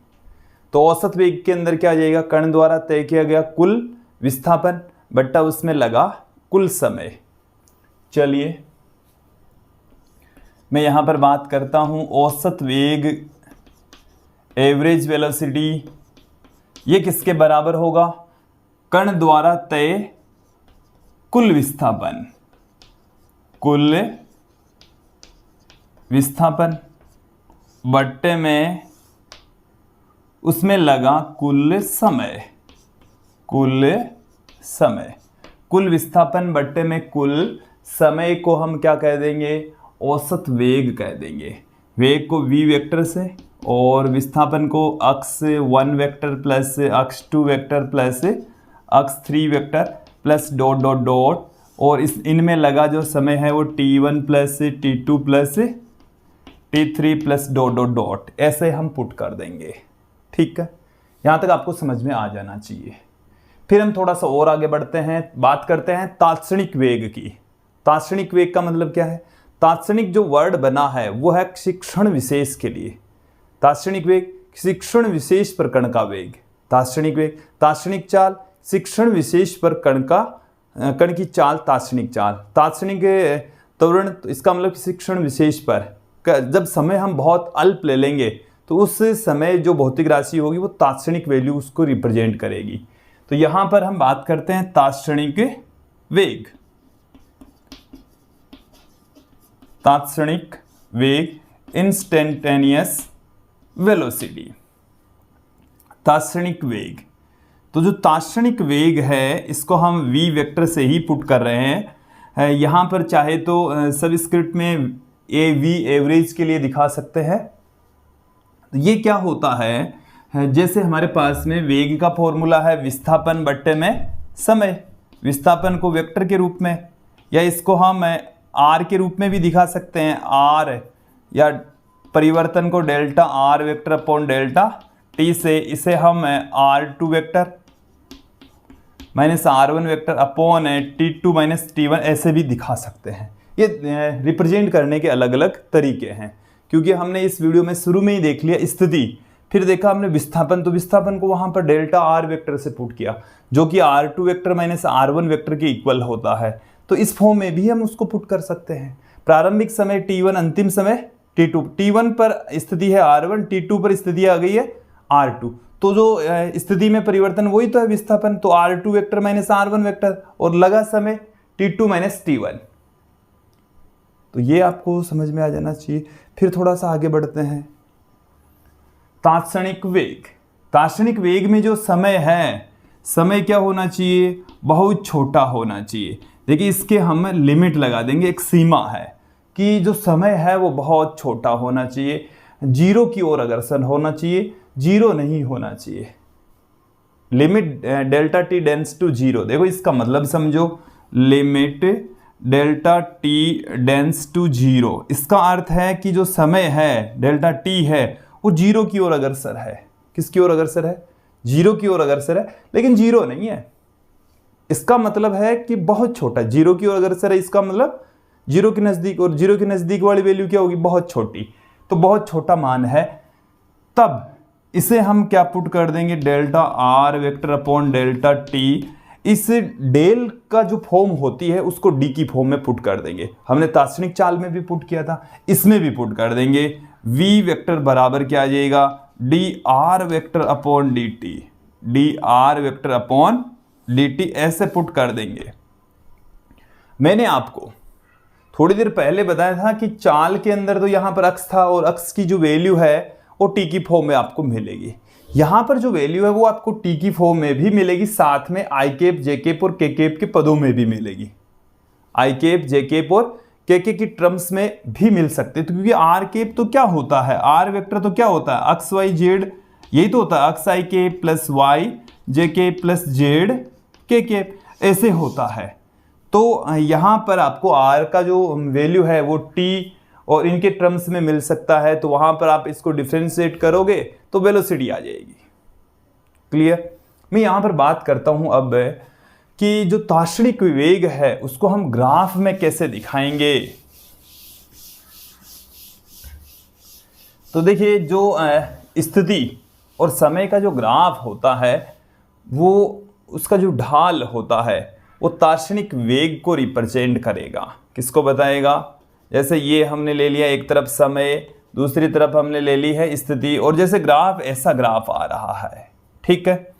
तो औसत वेग के अंदर क्या आ जाएगा, कण द्वारा तय किया गया कुल विस्थापन बट्टा उसमें लगा कुल समय। चलिए मैं यहां पर बात करता हूं औसत वेग, एवरेज वेलोसिटी, ये किसके बराबर होगा, कण द्वारा तय कुल विस्थापन, कुल विस्थापन बट्टे में उसमें लगा कुल समय, कुल समय, कुल विस्थापन बट्टे में कुल समय को हम क्या कह देंगे, औसत वेग कह देंगे। वेग को v वेक्टर से और विस्थापन को अक्स 1 वेक्टर प्लस अक्स 2 वेक्टर प्लस अक्स 3 vector plus dot dot dot, और इस इनमें लगा जो समय है वो t1 plus t2 plus t3 plus dot dot dot, ऐसे हम पुट कर देंगे। ठीक है, यहाँ तक आपको समझ में आ जाना चाहिए। फिर हम थोड़ा सा और आगे बढ़ते हैं, बात करते हैं तात्क्षणिक वेग की। तात्क्षणिक वेग का मतलब क्या है, तात्क्षणिक जो वर्ड बना है वो है क्षण विशेष के लिए। तात्क्षणिक वेग किसी क्षण विशेष पर कण का वेग, तात्क्षणिक वेग, तात्क्षणिक चाल, शिक्षण विशेष पर कण की चाल, तात्क्षणिक चाल, तात्क्षणिक त्वरण, तो इसका मतलब किसी क्षण विशेष पर, जब समय हम बहुत अल्प ले लेंगे तो उस समय जो भौतिक राशि होगी वो तात्क्षणिक वैल्यू उसको रिप्रेजेंट करेगी। तो यहां पर हम बात करते हैं तात्क्षणिक वेग, तात्क्षणिक वेग, इंस्टेंटेनियस वेलोसिटी, तात्क्षणिक वेग। तो जो तात्क्षणिक वेग है इसको हम v वेक्टर से ही पुट कर रहे हैं। यहाँ पर चाहे तो सबस्क्रिप्ट में v एवरेज के लिए दिखा सकते हैं। तो ये क्या होता है, जैसे हमारे पास में वेग का फॉर्मूला है विस्थापन बट्टे में समय, विस्थापन को वेक्टर के रूप में, या इसको हम r के रूप में भी दिखा सकते हैं, r, या परिवर्तन को delta r vector upon delta t से, इसे हम r2 vector minus r1 vector upon t2 minus t1 ऐसे भी दिखा सकते हैं। ये रिप्रेजेंट करने के अलग अलग तरीके हैं, क्योंकि हमने इस वीडियो में शुरू में ही देख लिया स्थिति, फिर देखा हमने विस्थापन, तो विस्थापन को वहां पर डेल्टा r वेक्टर से पुट किया जो कि r2 vector minus r1 vector के इक्वल होता है। तो इस फॉर्म में भी हम उसको पुट कर सकते हैं। प्रारंभिक समय t1, अंतिम समय t2, t1 पर स्थिति है r1, t2 पर स्थिति आ गई है r2, तो जो स्थिति में परिवर्तन वही तो है विस्थापन, तो r2 vector minus r1 vector, और लगा समय t2 माइनस t1। तो ये आपको समझ में आ जाना चाहिए। फिर थोड़ा सा आगे बढ़ते हैं, तात्क्षणिक वेग। तात्क्षणिक वेग में जो समय है, समय क्या होना चाहिए, बहुत छोटा होना चाहिए। देखिए इसके हम लिमिट लगा देंगे, एक सीमा है कि जो समय है वो बहुत छोटा होना चाहिए, जीरो की ओर अग्रसर होना चाहिए, जीरो नहीं होना चाहिए। Limit delta T tends to zero, देखो इसका मतलब समझो, limit delta T tends to zero, इसका अर्थ है कि जो समय है डेल्टा टी है वो जीरो की ओर अग्रसर है। किसकी ओर अग्रसर है, जीरो की ओर अग्रसर है, लेकिन जीरो नहीं है। इसका मतलब है कि बहुत छोटा, जीरो की ओर अग्रसर है, इसका मतलब जीरो के नजदीक, और जीरो के नजदीक वाली वैल्यू क्या होगी, बहुत छोटी, तो बहुत छोटा मान है। तब इसे हम क्या पुट कर देंगे, delta R vector upon delta T. इस डेल का जो फॉर्म होती है उसको डी की फॉर्म में पुट कर देंगे। हमने तात्क्षणिक चाल में भी पुट किया था, इसमें भी पुट कर देंगे। v वेक्टर बराबर क्या आ जाएगा, D R vector upon D T, D are vector upon D T, ऐसे पुट कर देंगे। मैंने आपको थोड़ी देर पहले बताया था कि चाल के अंदर तो यहां पर अक्ष था, और अक्ष की जो वैल्यू है वो टी की फॉर्म में आपको मिलेगी। यहां पर जो वैल्यू है वो आपको टी की फॉर्म में भी मिलेगी, साथ में आई कैप, जे कैप और के कैप के पदों में भी मिलेगी। आई कैप, जे कैप और के की टर्म्स में भी मिल सकते, तो क्योंकि आर कैप तो क्या होता है, आर वेक्टर तो क्या होता है, अक्स वाई जेड, यही तो होता है, अक्स आई कैप प्लस वाई जे कैप प्लस जेड के कैप, ऐसे होता है। तो यहां पर आपको आर का जो वैल्यू है वो टी और इनके टर्म्स में मिल सकता है, तो वहां पर आप इसको डिफरेंशिएट करोगे तो वेलोसिटी आ जाएगी। क्लियर। मैं यहां पर बात करता हूं अब कि जो तात्क्षणिक वेग है उसको हम ग्राफ में कैसे दिखाएंगे। तो देखिए जो स्थिति और समय का जो ग्राफ होता है वो उसका जो ढाल होता है वो तात्क्षणिक वेग को रिप्रेजेंट करेगा। किसको बताएगा, जैसे ये हमने ले लिया एक तरफ समय, दूसरी तरफ हमने ले ली है स्थिति, और जैसे ग्राफ ऐसा ग्राफ आ रहा है, ठीक है।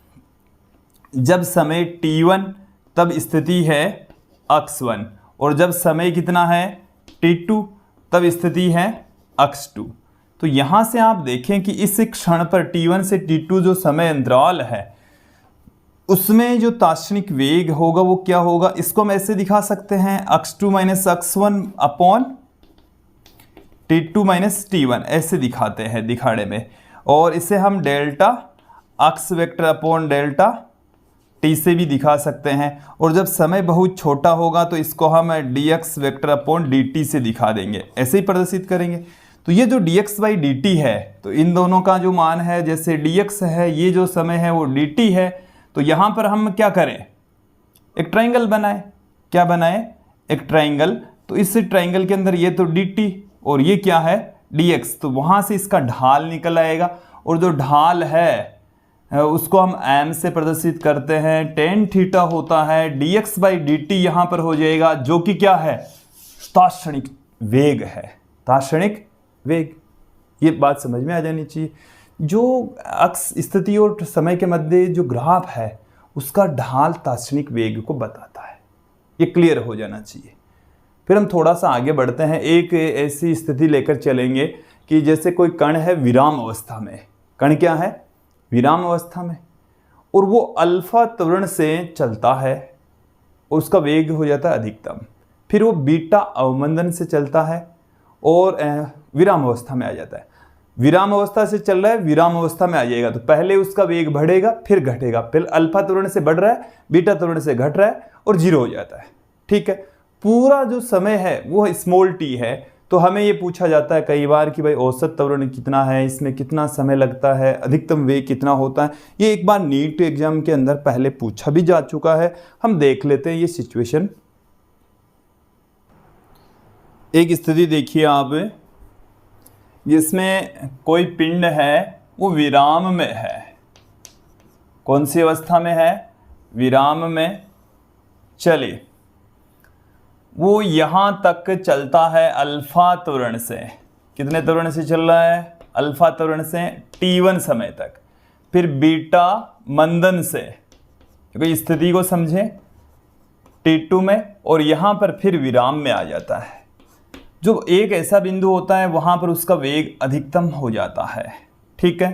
जब समय t1 तब स्थिति है x1, और जब समय कितना है t2 तब स्थिति है x2। तो यहां से आप देखें कि इस क्षण पर t1 से t2 जो समय अंतराल है उसमें जो तात्क्षणिक वेग होगा वो क्या होगा, इसको हम ऐसे दिखा सकते हैं, x2 minus x1 upon t2 minus t1, ऐसे दिखाते हैं दिखाने में। और इसे हम delta x vector upon delta t से भी दिखा सकते हैं। और जब समय बहुत छोटा होगा तो इसको हम dx वेक्टर अपॉन dt से दिखा देंगे, ऐसे ही प्रदर्शित करेंगे। तो ये जो dx बाई dt है, तो इन दोनों का जो मान है, जैसे dx है, ये जो समय है वो dt है, तो यहां पर हम क्या करें, एक ट्राइंगल बनाए। क्या बनाए, एक ट्राइंगल। तो इस ट्राइंगल के अंदर ये तो dt और ये क्या है dx, तो वहां से इसका ढाल निकल आएगा, और जो ढाल है उसको हम m से प्रदर्शित करते हैं। tan थीटा होता है dx/dt यहाँ पर हो जाएगा, जो कि क्या है, तात्क्षणिक वेग है। तात्क्षणिक वेग, ये बात समझ में आ जानी चाहिए। जो अक्ष स्थिति और समय के मध्य जो ग्राफ है उसका ढाल तात्क्षणिक वेग को बताता है, ये क्लियर हो जाना चाहिए। फिर हम थोड़ा सा आगे बढ़ते हैं, एक ऐसी स्थिति लेकर चलेंगे कि जैसे कोई कण है विराम अवस्था में। कण क्या है, विराम अवस्था में, और वो अल्फा त्वरण से चलता है, उसका वेग हो जाता है अधिकतम। फिर वो बीटा अवमंदन से चलता है और विराम अवस्था में आ जाता है। विराम अवस्था से चल रहा है, विराम अवस्था में आ जाएगा तो पहले उसका वेग बढ़ेगा फिर घटेगा, फिर अल्फा त्वरण से बढ़ रहा है, बीटा त्वरण से घट रहा है और जीरो हो जाता है। ठीक है, पूरा जो समय है वो स्मॉल टी है। तो हमें ये पूछा जाता है कई बार कि भाई औसत त्वरण कितना है, इसमें कितना समय लगता है, अधिकतम वेग कितना होता है। ये एक बार नीट एग्जाम के अंदर पहले पूछा भी जा चुका है, हम देख लेते हैं ये सिचुएशन। एक स्थिति देखिए आप, जिसमें कोई पिंड है वो विराम में है। कौन सी अवस्था में है, विराम में। चलिए, वो यहाँ तक चलता है अल्फा त्वरण से। कितने त्वरण से चल रहा है, अल्फा त्वरण से t1 समय तक, फिर बीटा मंदन से, क्योंकि स्थिति को समझें, t2 में, और यहाँ पर फिर विराम में आ जाता है। जो एक ऐसा बिंदु होता है वहाँ पर उसका वेग अधिकतम हो जाता है। ठीक है,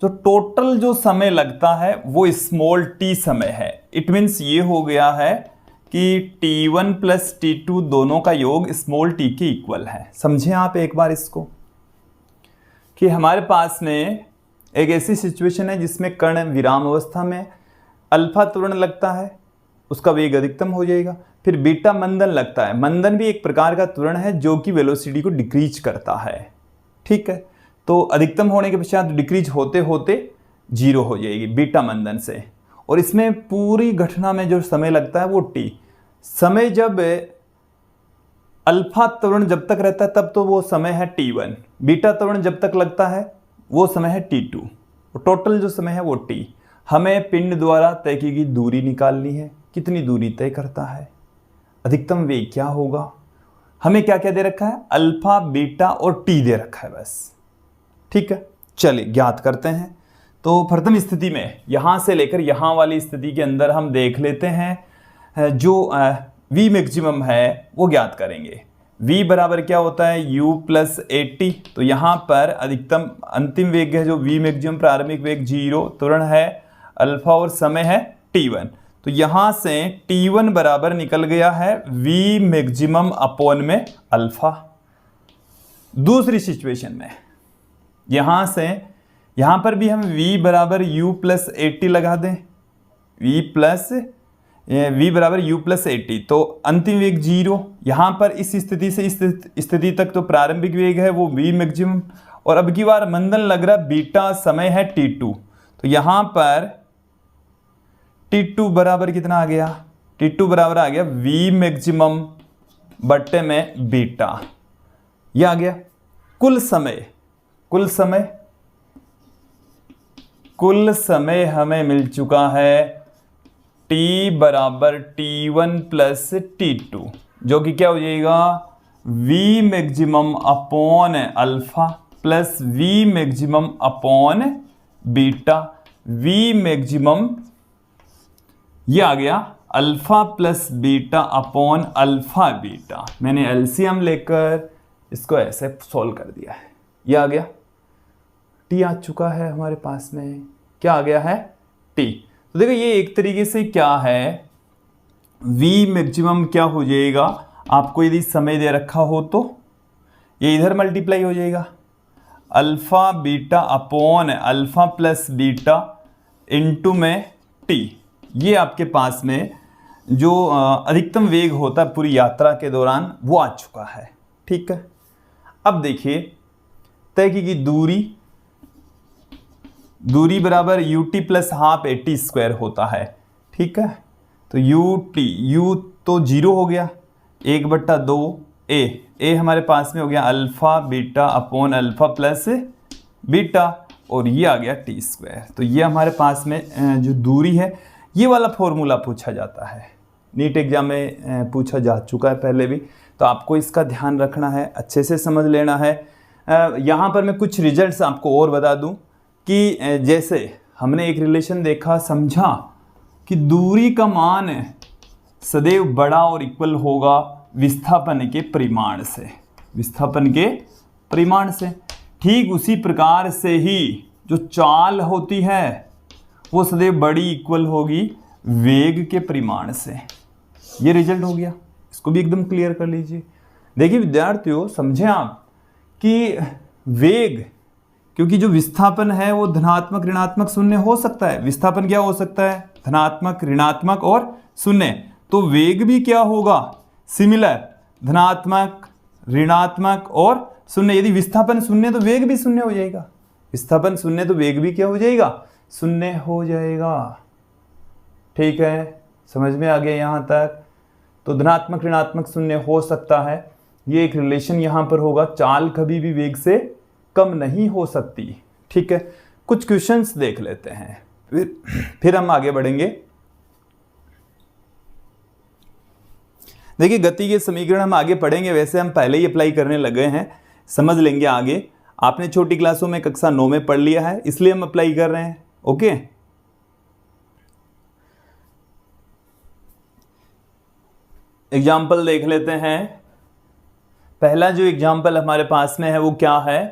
तो टोटल जो समय लगता है वो स्मॉल t समय है। इट मीन्स ये हो गया है कि t1 प्लस t2 दोनों का योग स्मॉल t के इक्वल है। समझें आप एक बार इसको, कि हमारे पास में एक ऐसी सिचुएशन है जिसमें कण विराम अवस्था में, अल्फा त्वरण लगता है, उसका वेग अधिकतम हो जाएगा। फिर बीटा मंदन लगता है। मंदन भी एक प्रकार का त्वरण है जो कि वेलोसिटी को डिक्रीज करता है। ठीक है, तो अधिकतम होने के पश्चात डिक्रीज होते होते जीरो हो जाएगी बीटा मंदन से। और इसमें पूरी घटना में जो समय लगता है वो टी समय, जब अल्फा त्वरण जब तक रहता है तब तो वो समय है t1, बीटा त्वरण जब तक लगता है वो समय है t2, और टोटल जो समय है वो t। हमें पिंड द्वारा तय की गई दूरी निकालनी है, कितनी दूरी तय करता है, अधिकतम वेग क्या होगा। हमें क्या क्या दे रखा है, अल्फा, बीटा और t दे रखा है बस। ठीक है, चलिए ज्ञात करते हैं। तो प्रथम स्थिति में यहाँ से लेकर यहाँ वाली स्थिति के अंदर हम देख लेते हैं, जो v मैक्सिमम है वो ज्ञात करेंगे। v बराबर क्या होता है, u प्लस 80। तो यहाँ पर अधिकतम अंतिम वेग है जो v मैक्सिमम, प्रारंभिक वेग 0, त्वरण है अल्फा और समय है t1। तो यहाँ से t1 बराबर निकल गया है v मैक्सिमम अपॉन में अल्फा। दूसरी सिचुएशन में यहाँ से यहाँ पर भी हम v बराबर u प्लस 80 लगा दें, v बराबर u प्लस 80। तो अंतिम वेग 0, यहाँ पर इस स्थिति से इस स्थिति तक तो प्रारंभिक वेग है वो v मैक्सिमम, और अब की बार मंदन लग रहा, बीटा समय है t2। तो यहाँ पर t2 बराबर कितना आ गया, t2 बराबर आ गया v मैक्सिमम बट्टे में बीटा, यह आ गया। कुल समय हमें मिल चुका है t बराबर t1 प्लस t2, जो कि क्या हो जाएगा, v maximum upon alpha plus v maximum upon beta. v maximum ये आ गया alpha plus beta upon alpha beta. मैंने एलसीएम लेकर इसको ऐसे सॉल्व कर दिया है, ये आ गया t आ चुका है हमारे पास में, क्या आ गया है t। तो देखो ये एक तरीके से क्या है, v मैक्सिमम क्या हो जाएगा, आपको यदि समय दे रखा हो तो ये इधर मल्टीप्लाई हो जाएगा, alpha beta upon alpha plus beta into में t। ये आपके पास में जो अधिकतम वेग होता है पूरी यात्रा के दौरान वो आ चुका है। ठीक है, अब देखिए तय की गई दूरी बराबर ut प्लस हाफ 80 स्क्वायर होता है। ठीक है, तो u तो 0 हो गया, 1/2 a हमारे पास में हो गया alpha beta upon alpha plus beta, और ये आ गया टी स्क्वायर। तो ये हमारे पास में जो दूरी है, ये वाला फॉर्मूला पूछा जाता है, नीट एग्जाम में पूछा जा चुका है पहले भी, तो आपको इसका ध्यान रखना है, अच्छे से समझ लेना है। यहाँ पर मैं कुछ रिजल्ट्स आपको और बता दूँ कि जैसे हमने एक रिलेशन देखा, समझा कि दूरी का मान सदैव बड़ा और इक्वल होगा विस्थापन के परिमाण से, विस्थापन के परिमाण से। ठीक उसी प्रकार से ही जो चाल होती है वो सदैव बड़ी इक्वल होगी वेग के परिमाण से। ये रिजल्ट हो गया, इसको भी एकदम क्लियर कर लीजिए। देखिए विद्यार्थियों, समझें आप कि वेग, क्योंकि जो विस्थापन है वो धनात्मक ऋणात्मक शून्य हो सकता है। विस्थापन क्या हो सकता है? धनात्मक ऋणात्मक और शून्य। तो वेग भी क्या होगा? सिमिलर, धनात्मक ऋणात्मक और शून्य। यदि विस्थापन शून्य तो वेग भी शून्य हो जाएगा, विस्थापन शून्य तो वेग भी क्या हो जाएगा? शून्य हो जाएगा। ठीक है, समझ में आ गया यहाँ तक? तो धनात्मक ऋणात्मक शून्य हो सकता है, ये एक रिलेशन यहाँ पर होगा। चाल कभी भी वेग से कम नहीं हो सकती। ठीक है, कुछ क्वेश्चंस देख लेते हैं, फिर हम आगे बढ़ेंगे। देखिए गति के समीकरण हम आगे पढ़ेंगे, वैसे हम पहले ही अप्लाई करने लगे हैं, समझ लेंगे आगे। आपने छोटी क्लासों में कक्षा 9 में पढ़ लिया है, इसलिए हम अप्लाई कर रहे हैं। ओके, एग्जाम्पल देख लेते हैं। पहला जो एग्जाम्पल हमारे पास में है वो क्या है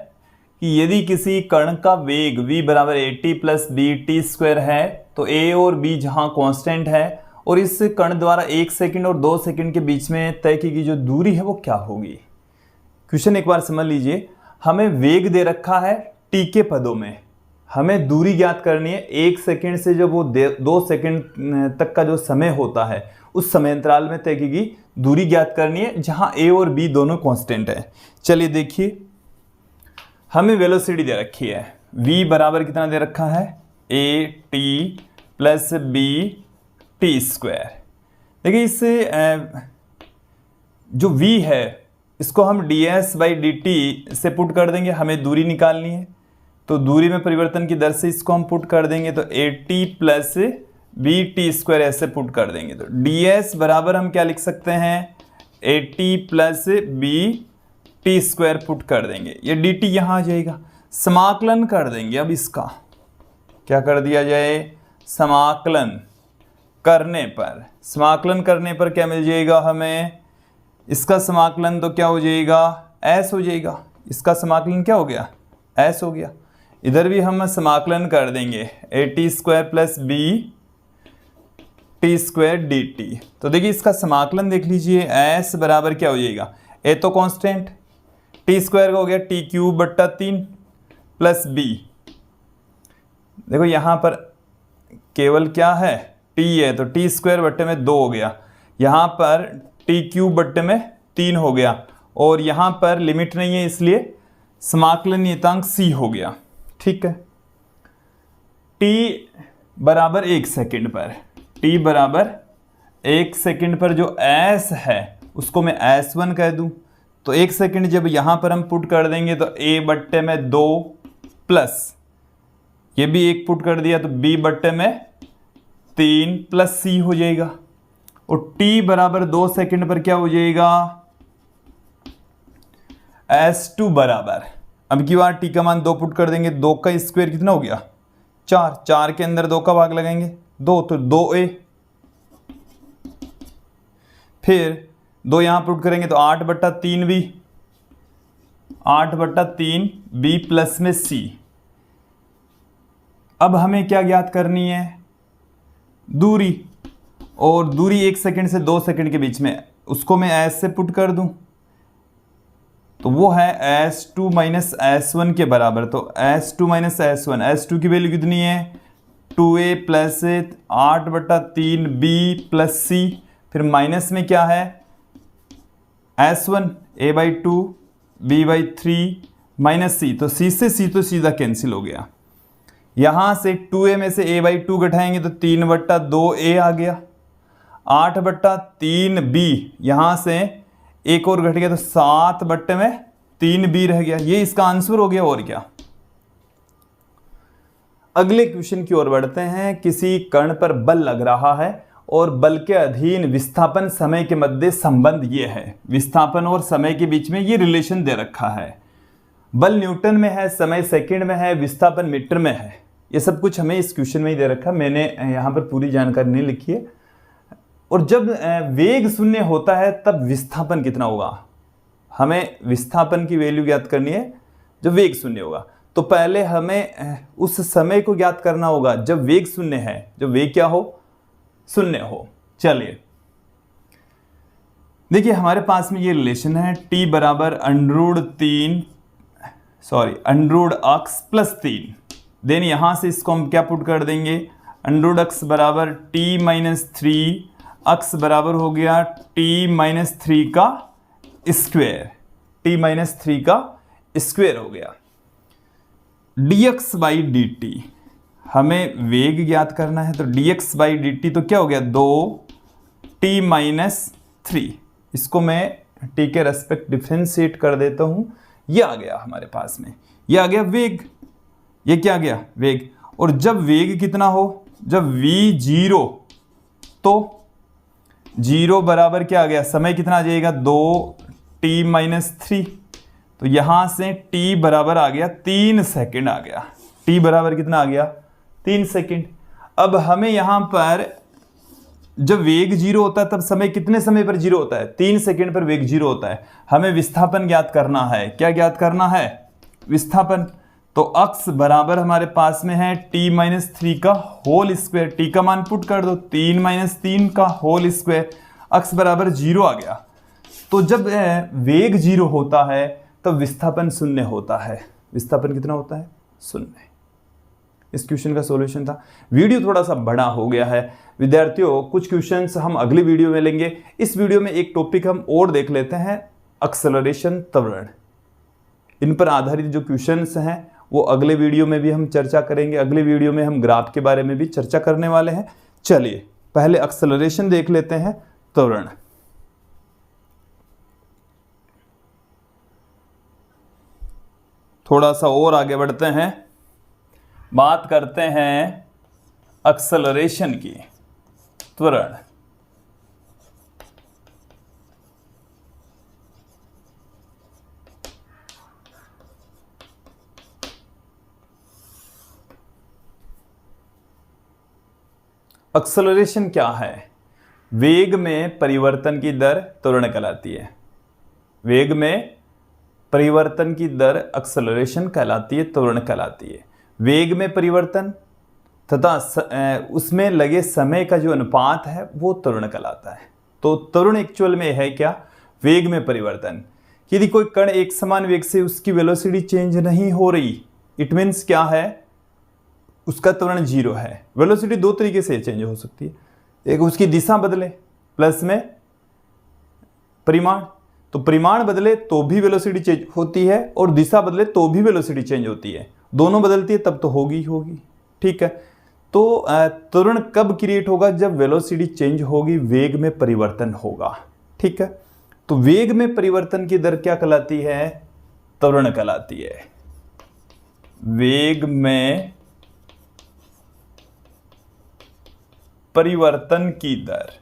कि यदि किसी कण का वेग v बराबर at plus B T square है, तो a और b जहां कांस्टेंट है और इस कण द्वारा 1 सेकंड और 2 सेकंड के बीच में तय की गई जो दूरी है वो क्या होगी। क्वेश्चन एक बार समझ लीजिए। हमें वेग दे रखा है t के पदों में, हमें दूरी ज्ञात करनी है। 1 सेकंड से जब वो 2 सेकंड तक का जो समय होता है उस समय अंतराल में तय की गई दूरी ज्ञात करनी है, जहां a और b दोनों कांस्टेंट है। चलिए देखिए, हमें वेलोसिटी दे रखी है, v बराबर कितना दे रखा है? at plus B T square. देखिए इससे जो v है इसको हम ds बाई डी टी से पुट कर देंगे, हमें दूरी निकालनी है। तो दूरी में परिवर्तन की दर से इसको हम पुट कर देंगे, तो at plus B T square ऐसे पुट कर देंगे। तो ds बराबर हम क्या लिख सकते हैं? at plus B T square put कर देंगे, ये डी टी यहाँ आ जाएगा। समाकलन कर देंगे। अब इसका क्या कर दिया जाए? समाकलन करने पर क्या मिल जाएगा हमें? इसका समाकलन तो क्या हो जाएगा? s हो जाएगा। इसका समाकलन क्या हो गया? s हो गया। इधर भी हम समाकलन कर देंगे, at square plus B T square D T. तो देखिए इसका समाकलन देख लीजिए, s बराबर क्या हो जाएगा? a तो कांस्टेंट, टी स्क्वायर का हो गया टी क्यूब बट्टा 3 प्लस बी। देखो यहाँ पर केवल क्या है? t है, तो टी स्क्वायर बट्टे में 2 हो गया, यहाँ पर टी क्यूब बट्टे में 3 हो गया, और यहाँ पर लिमिट नहीं है इसलिए समाकलन नियतांक c हो गया। ठीक है, t बराबर 1 सेकंड पर, t बराबर 1 सेकंड पर जो s है उसको मैं s1 कह दूं। तो 1 सेकंड जब यहाँ पर हम पुट कर देंगे तो a बट्टे में 2 प्लस ये भी 1 पुट कर दिया तो b बट्टे में 3 प्लस c हो जाएगा। और t बराबर 2 सेकंड पर क्या हो जाएगा? s2 बराबर, अब की बार t का मान 2 पुट कर देंगे, 2 का स्क्वायर कितना हो गया? 4, 4 के अंदर 2 का भाग लगाएंगे 2, तो 2a, फिर 2 यहाँ पुट करेंगे तो 8 बट्टा 3 b, 8 बट्टा 3 b प्लस में c। अब हमें क्या ज्ञात करनी है? दूरी, और दूरी 1 सेकंड से 2 सेकंड के बीच में, उसको मैं s से पुट कर दूं तो वो है s2 माइनस s1 के बराबर। तो s2 माइनस s1, s2 की वैल्यू कितनी है? 2a प्लस 8 बट्टा 3 b प्लस c, फिर माइनस में क्या है? s1 a by 2 b by 3 minus c, तो c से c तो सीधा कैंसिल हो गया। यहाँ से 2a में से a बाई 2 घटाएंगे तो 3 बट्टा 2a आ गया, 8 बट्टा 3b, यहाँ से एक और घट गया तो 7 बट्टे में 3b रह गया। ये इसका आंसर हो गया। और क्या? अगले क्वेश्चन की ओर बढ़ते हैं। किसी कण पर बल लग रहा है और बल के अधीन विस्थापन समय के मध्य संबंध ये है। विस्थापन और समय के बीच में ये रिलेशन दे रखा है। बल न्यूटन में है, समय सेकंड में है, विस्थापन मीटर में है। ये सब कुछ हमें इस क्वेश्चन में ही दे रखा है, मैंने यहाँ पर पूरी जानकारी नहीं लिखी है। और जब वेग शून्य होता है तब विस्थापन कितना होगा, हमें विस्थापन की वैल्यू ज्ञात करनी है जब वेग शून्य होगा। तो पहले हमें उस समय को ज्ञात करना होगा जब वेग शून्य है, जब वेग क्या हो, शून्य हो। चलिए देखिए हमारे पास में ये रिलेशन है, t बराबर अंडरूट x प्लस 3। देन यहां से इसको हम क्या पुट कर देंगे, अंडरूट x बराबर t माइनस 3, x बराबर हो गया t माइनस 3 का स्क्वायर, t माइनस 3 का स्क्वायर हो गया। dx बाई डी टी, हमें वेग ज्ञात करना है तो dx बाई डी टी तो क्या हो गया 2t माइनस 3। इसको मैं t के रेस्पेक्ट डिफरेंशिएट कर देता हूं। ये आ गया हमारे पास में, ये आ गया वेग, ये क्या आ गया वेग। और जब वेग कितना हो, जब v 0 तो 0 बराबर क्या आ गया, समय कितना आ जाएगा 2t माइनस 3। तो यहां से t बराबर आ गया 3 सेकंड आ गया। t बराबर कितना आ गया 3 सेकंड। अब हमें यहां पर जब वेग 0 होता है तब समय कितने समय पर 0 होता है, 3 सेकंड पर वेग 0 होता है। हमें विस्थापन ज्ञात करना है, क्या ज्ञात करना है, विस्थापन। तो x बराबर हमारे पास में है t माइनस 3 का होल स्क्वायर, t का मान पुट कर दो 3 माइनस 3 का होल स्क्वायर, x बराबर 0 आ गया। तो जब वेग 0 होता है तब विस्थापन शून्य होता है। विस्थापन कितना होता है, शून्य। इस क्वेश्चन का सॉल्यूशन था। वीडियो थोड़ा सा बड़ा हो गया है विद्यार्थियों, कुछ क्वेश्चंस हम अगली वीडियो में लेंगे। इस वीडियो में एक टॉपिक हम और देख लेते हैं, एक्सेलरेशन, त्वरण। इन पर आधारित जो क्वेश्चंस हैं वो अगले वीडियो में भी हम चर्चा करेंगे। अगले वीडियो में हम ग्राफ के बारे में भी चर्चा करने वाले हैं। चलिए पहले एक्सेलरेशन देख लेते हैं, त्वरण। थोड़ा सा और आगे बढ़ते हैं, बात करते हैं एक्सेलरेशन की, त्वरण। एक्सेलरेशन क्या है, वेग में परिवर्तन की दर त्वरण कहलाती है। वेग में परिवर्तन की दर एक्सेलरेशन कहलाती है, त्वरण कहलाती है। वेग में परिवर्तन तथा उसमें लगे समय का जो अनुपात है वो त्वरण कहलाता है। तो त्वरण एक्चुअल में है क्या, वेग में परिवर्तन। यदि कोई कण एक समान वेग से उसकी वेलोसिटी चेंज नहीं हो रही, इट मीन्स क्या है, उसका त्वरण 0 है। वेलोसिटी दो तरीके से चेंज हो सकती है, एक उसकी दिशा बदले प्लस में परिमाण। तो परिमाण बदले तो भी वेलोसिटी चेंज होती है और दिशा बदले तो भी वेलोसिटी चेंज होती है। दोनों बदलती है तब तो होगी। ठीक है, तो त्वरण कब क्रिएट होगा, जब वेलोसिटी चेंज होगी, वेग में परिवर्तन होगा। ठीक है, तो वेग में परिवर्तन की दर क्या कहलाती है, त्वरण कहलाती है। वेग में परिवर्तन की दर,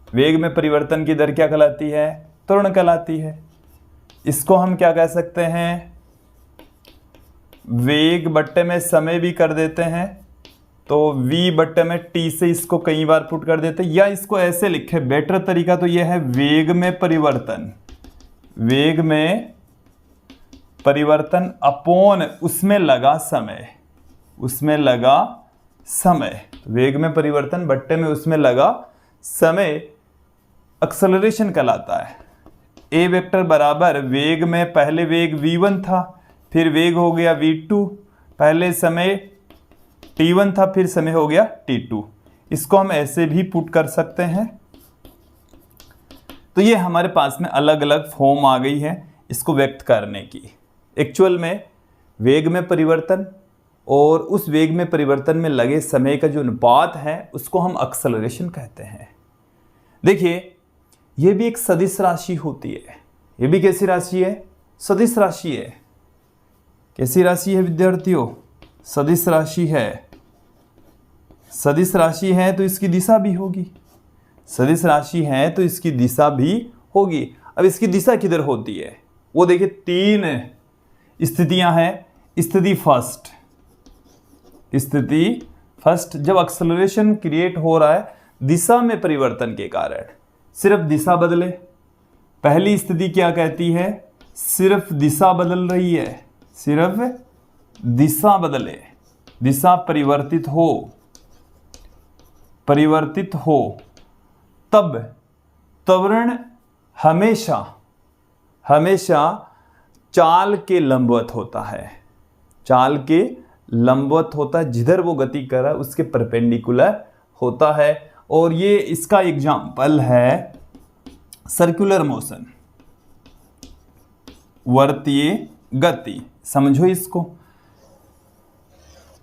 वेग में परिवर्तन की दर क्या कहलाती है, त्वरण कहलाती है। इसको हम क्या कह सकते हैं, वेग बट्टे में समय भी कर देते हैं, तो v बट्टे में t से इसको कई बार पुट कर देते हैं, या इसको ऐसे लिखे, बेटर तरीका तो यह है, वेग में परिवर्तन, वेग में परिवर्तन अपॉन उसमें लगा समय, उसमें लगा समय। वेग में परिवर्तन बट्टे में उसमें लगा समय एक्सेलरेशन कहलाता है। a वेक्टर बराबर वेग में पहले वेग v1 था, फिर वेग हो गया v2, पहले समय t1 था, फिर समय हो गया t2। इसको हम ऐसे भी पुट कर सकते हैं। तो ये हमारे पास में अलग अलग फॉर्म आ गई है इसको व्यक्त करने की। एक्चुअल में वेग में परिवर्तन और उस वेग में परिवर्तन में लगे समय का जो अनुपात है उसको हम एक्सेलरेशन कहते हैं। देखिए ये भी एक सदिश राशि होती है। ये भी कैसी राशि है, सदिश राशि है। कैसी राशि है विद्यार्थियों, सदिश राशि है, सदिश राशि है तो इसकी दिशा भी होगी, सदिश राशि है तो इसकी दिशा भी होगी। अब इसकी दिशा किधर होती है वो देखिए, 3 स्थितियां हैं। स्थिति फर्स्ट, जब एक्सेलरेशन क्रिएट हो रहा है दिशा में परिवर्तन के कारण, सिर्फ दिशा बदले। पहली स्थिति क्या कहती है, सिर्फ दिशा बदल रही है, सिर्फ दिशा बदले, दिशा परिवर्तित हो, तब त्वरण हमेशा चाल के लंबवत होता है, चाल के लंबवत होता है, जिधर वो गति कर रहा है उसके परपेंडिकुलर होता है। और ये इसका एग्जाम्पल है सर्कुलर मोशन, वर्तीय गति। समझो इसको,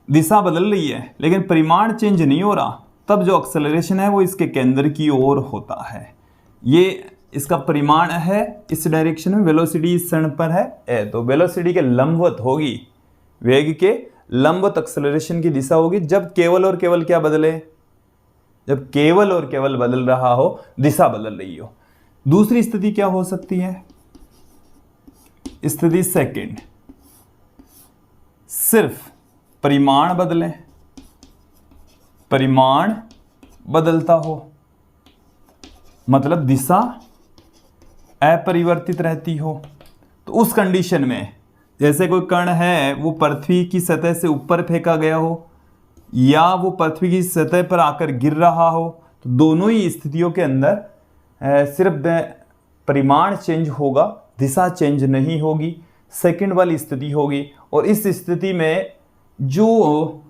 दिशा बदल रही है लेकिन परिमाण चेंज नहीं हो रहा, तब जो एक्सेलरेशन है वो इसके केंद्र की ओर होता है। ये इसका परिमाण है इस डायरेक्शन में, वेलोसिटी इस क्षण पर है तो वेलोसिटी के लंबवत होगी, वेग के लंबवत एक्सेलरेशन की दिशा होगी जब केवल और केवल क्या बदले, जब केवल और केवल बदल रहा हो, दिशा बदल रही हो। दूसरी स्थिति क्या हो सकती है, स्थिति सेकंड, सिर्फ परिमाण बदले, परिमाण बदलता हो, मतलब दिशा अपरिवर्तित रहती हो। तो उस कंडीशन में जैसे कोई कण है वो पृथ्वी की सतह से ऊपर फेंका गया हो या वो पृथ्वी की सतह पर आकर गिर रहा हो, तो दोनों ही स्थितियों के अंदर सिर्फ परिमाण चेंज होगा, दिशा चेंज नहीं होगी, सेकंड वाली स्थिति होगी। और इस स्थिति में जो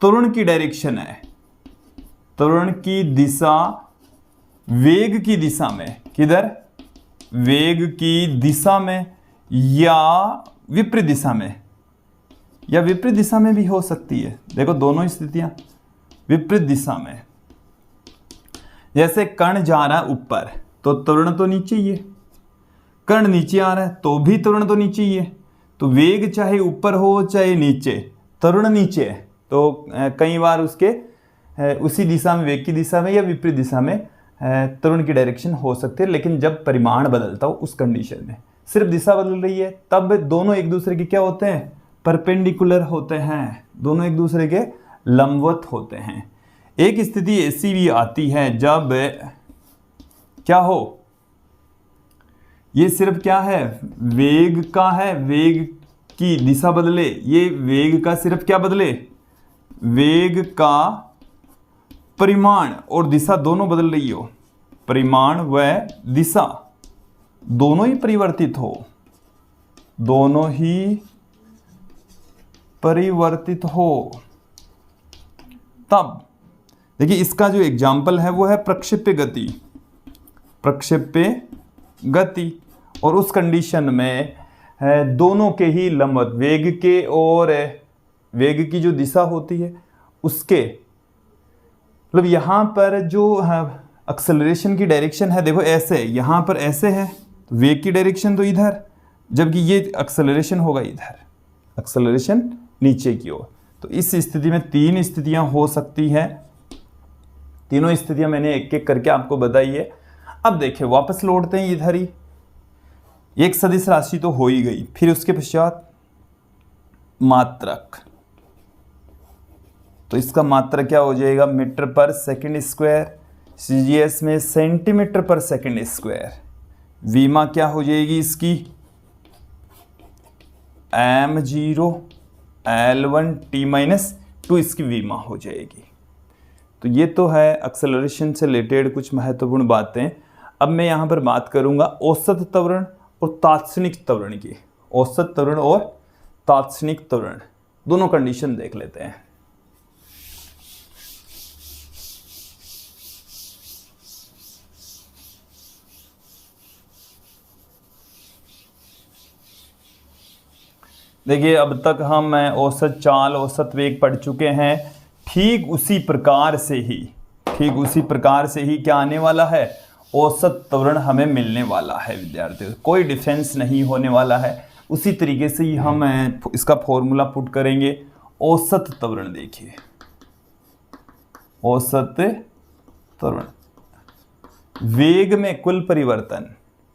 त्वरण की डायरेक्शन है, त्वरण की दिशा वेग की दिशा में, किधर, वेग की दिशा में या विपरीत दिशा में, या विपरीत दिशा में भी हो सकती है। देखो दोनों स्थितियां, विपरीत दिशा में, जैसे कण जा रहा है ऊपर तो त्वरण तो नीचे ही है, कण नीचे आ रहा है तो भी त्वरण तो नीचे ही है। तो वेग चाहे ऊपर हो चाहे नीचे, त्वरण नीचे है तो कई बार उसके उसी दिशा में, वेग की दिशा में या विपरीत दिशा में त्वरण की डायरेक्शन हो सकती है। लेकिन जब परिमाण बदलता हो उस कंडीशन में सिर्फ दिशा बदल रही है, तब दोनों एक दूसरे के क्या होते हैं, परपेंडिकुलर होते हैं, दोनों एक दूसरे के लंबवत होते हैं। एक स्थिति ऐसी भी आती है जब क्या हो, ये सिर्फ क्या है, वेग का है, वेग की दिशा बदले, ये वेग का सिर्फ क्या बदले, वेग का परिमाण और दिशा दोनों बदल रही हो, परिमाण व दिशा दोनों ही परिवर्तित हो, दोनों ही परिवर्तित हो, तब देखिए इसका जो एग्जाम्पल है वो है प्रक्षेप्य गति, प्रक्षेप्य गति। और उस कंडीशन में दोनों के ही लंबवत, वेग के और वेग की जो दिशा होती है उसके, मतलब यहाँ पर जो एक्सेलरेशन की डायरेक्शन है, देखो ऐसे, यहाँ पर ऐसे है तो वेग की डायरेक्शन तो इधर, जबकि ये एक्सेलरेशन होगा इधर, एक्सेलरेशन नीचे की ओर। तो इस स्थिति में 3 स्थितियां हो सकती हैं, तीनों स्थितियां मैंने एक एक करके आपको बताई है। अब देखिए वापस लौटते हैं इधर ही, एक सदिश राशि तो हो ही गई, फिर उसके पश्चात मात्रक, तो इसका मात्रक क्या हो जाएगा, मीटर पर सेकंड स्क्वायर, सीजीएस में सेंटीमीटर पर सेकंड स्क्वायर। विमा क्या हो जाएगी इसकी, m0 L1 t-2 इसकी विमा हो जाएगी। तो ये तो है एक्सेलरेशन से रिलेटेड कुछ महत्वपूर्ण बातें। अब मैं यहाँ पर बात करूँगा औसत त्वरण और तात्क्षणिक त्वरण की। औसत त्वरण और तात्क्षणिक त्वरण दोनों कंडीशन देख लेते हैं। देखिए अब तक हम औसत चाल, औसत वेग पढ़ चुके हैं। ठीक उसी प्रकार से ही क्या आने वाला है, औसत त्वरण हमें मिलने वाला है विद्यार्थियों, कोई डिफरेंस नहीं होने वाला है। उसी तरीके से ही हम इसका फॉर्मूला पुट करेंगे औसत त्वरण देखिए, औसत त्वरण, वेग में कुल परिवर्तन,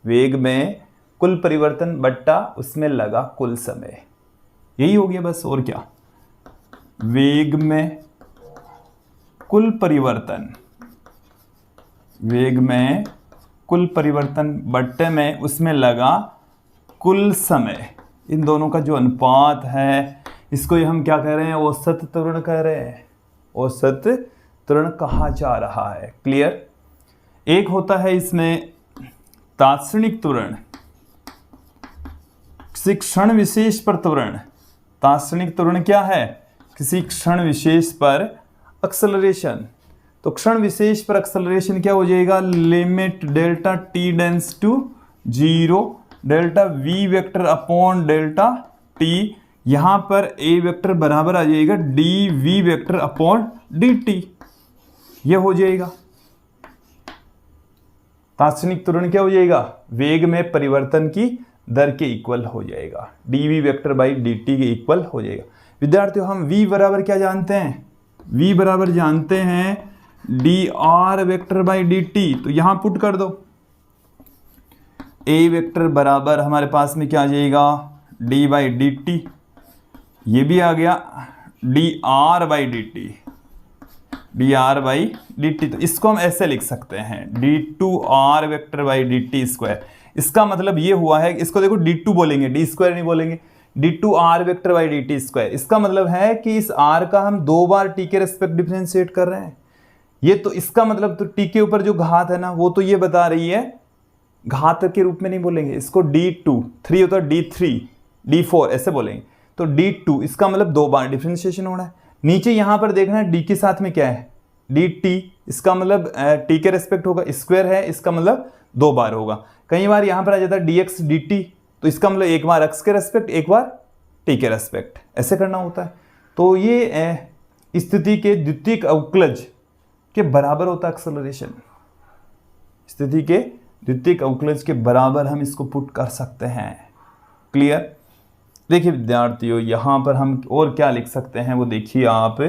वेग में कुल परिवर्तन बट्टा उसमें लगा कुल समय, यही हो गया बस, और क्या। वेग में कुल परिवर्तन, वेग में कुल परिवर्तन बट्टे में उसमें लगा कुल समय, इन दोनों का जो अनुपात है इसको हम क्या कह रहे हैं, औसत त्वरण कह रहे हैं, औसत त्वरण कहा जा रहा है। क्लियर। एक होता है इसमें तात्क्षणिक त्वरण, किसी क्षण विशेष पर त्वरण। तात्क्षणिक त्वरण क्या है, किसी क्षण विशेष पर एक्सेलरेशन। तो क्षण विशेष पर एक्सेलरेशन क्या हो जाएगा, limit delta T tends to 0 delta V vector upon delta T, यहां पर ए वेक्टर बराबर आ जाएगा D V vector upon D T, यह हो जाएगा। तात्क्षणिक त्वरण क्या हो जाएगा, वेग में परिवर्तन की दर के इक्वल हो जाएगा, D V vector by D T के इक्वल हो जाएगा। विद्यार्थियों हम v बराबर क्या जानते हैं, v बराबर जानते हैं D R vector by D T, तो यहां पुट कर दो, a वेक्टर बराबर हमारे पास में क्या आ जाएगा, d बाई डी टी, ये भी आ गया D R by D T, D R by D T. तो इसको हम ऐसे लिख सकते हैं D two R vector by D T square. इसका मतलब ये हुआ है, इसको देखो डी टू बोलेंगे, डी स्क्वायर नहीं बोलेंगे, D two R vector by D T square. इसका मतलब है कि इस आर का हम 2 बार टी के रेस्पेक्ट डिफरेंशिएट कर रहे हैं। ये तो इसका मतलब तो टी के ऊपर जो घात है ना वो तो ये बता रही है, घात के रूप में नहीं बोलेंगे इसको, D2, 3 होता है D3, D4 ऐसे बोलेंगे। तो D2 इसका मतलब 2 बार डिफरेंशिएशन होना है। नीचे यहां पर देखना है डी के साथ में क्या है, dt, इसका मतलब टी के रेस्पेक्ट होगा, स्क्वायर है इसका मतलब 2 बार होगा। कई बार यहां पर आ जाता है dx dt, तो इसका मतलब एक बार x के रेस्पेक्ट, एक बार t के रेस्पेक्ट, ऐसे करना होता है। तो ये स्थिति के द्वितीयक अवकलज के बराबर होता है एक्सेलरेशन, स्थिति के द्वितीयक अवकलज के बराबर हम इसको पुट कर सकते हैं। क्लियर। देखिए विद्यार्थियों यहां पर हम और क्या लिख सकते हैं वो देखिए आप,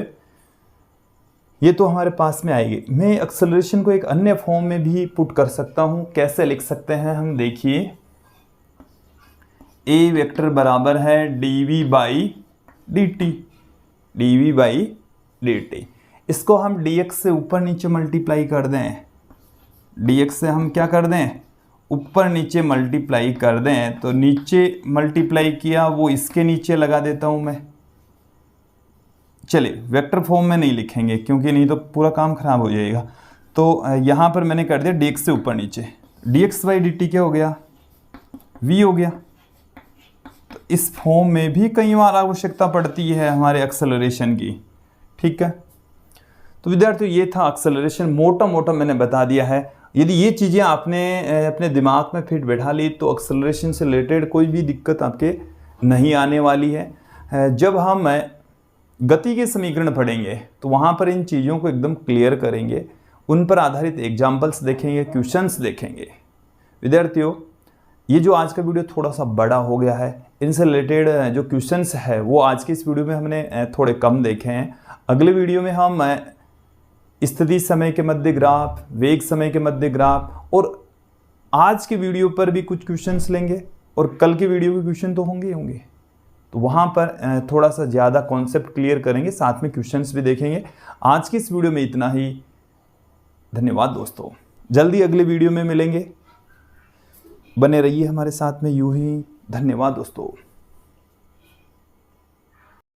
ये तो हमारे पास में आएगी। मैं एक्सेलरेशन को एक अन्य फॉर्म में भी पुट कर सकता हूं, कैसे लिख सकते हैं हम देखिए, ए वेक्टर बराबर है dv by dt, dv by dt। इसको हम dx से ऊपर नीचे मल्टीप्लाई कर दें, dx से हम क्या कर दें, ऊपर नीचे मल्टीप्लाई कर दें, तो नीचे मल्टीप्लाई किया वो इसके नीचे लगा देता हूं मैं। चलिए वेक्टर फॉर्म में नहीं लिखेंगे क्योंकि नहीं तो पूरा काम खराब हो जाएगा। तो यहाँ पर मैंने कर दिया dx से ऊपर नीचे, dx बाई dt क्या हो गया, v हो गया। तो इस फॉर्म में भी कई बार आवश्यकता पड़ती है हमारे एक्सेलरेशन की। ठीक है, तो विद्यार्थियों ये था एक्सेलरेशन, मोटा मोटा मैंने बता दिया है। यदि ये चीज़ें आपने अपने दिमाग में फिट बैठा ली तो एक्सेलरेशन से रिलेटेड कोई भी दिक्कत आपके नहीं आने वाली है। जब हम गति के समीकरण पढ़ेंगे तो वहाँ पर इन चीज़ों को एकदम क्लियर करेंगे, उन पर आधारित एग्जाम्पल्स देखेंगे, क्वेश्चंस देखेंगे। विद्यार्थियों ये जो आज का वीडियो थोड़ा सा बड़ा हो गया है, इनसे रिलेटेड जो क्वेश्चंस है वो आज के इस वीडियो में हमने थोड़े कम देखे हैं। अगले वीडियो में हम स्थिति समय के मध्य ग्राफ, वेग समय के मध्य ग्राफ और आज के वीडियो पर भी कुछ क्वेश्चंस लेंगे और कल के वीडियो के क्वेश्चन तो होंगे ही होंगे। तो वहाँ पर थोड़ा सा ज़्यादा कॉन्सेप्ट क्लियर करेंगे, साथ में क्वेश्चंस भी देखेंगे। आज की इस वीडियो में इतना ही। धन्यवाद दोस्तों, जल्दी अगले वीडियो में मिलेंगे, बने रहिए हमारे साथ में यूं ही। धन्यवाद दोस्तों।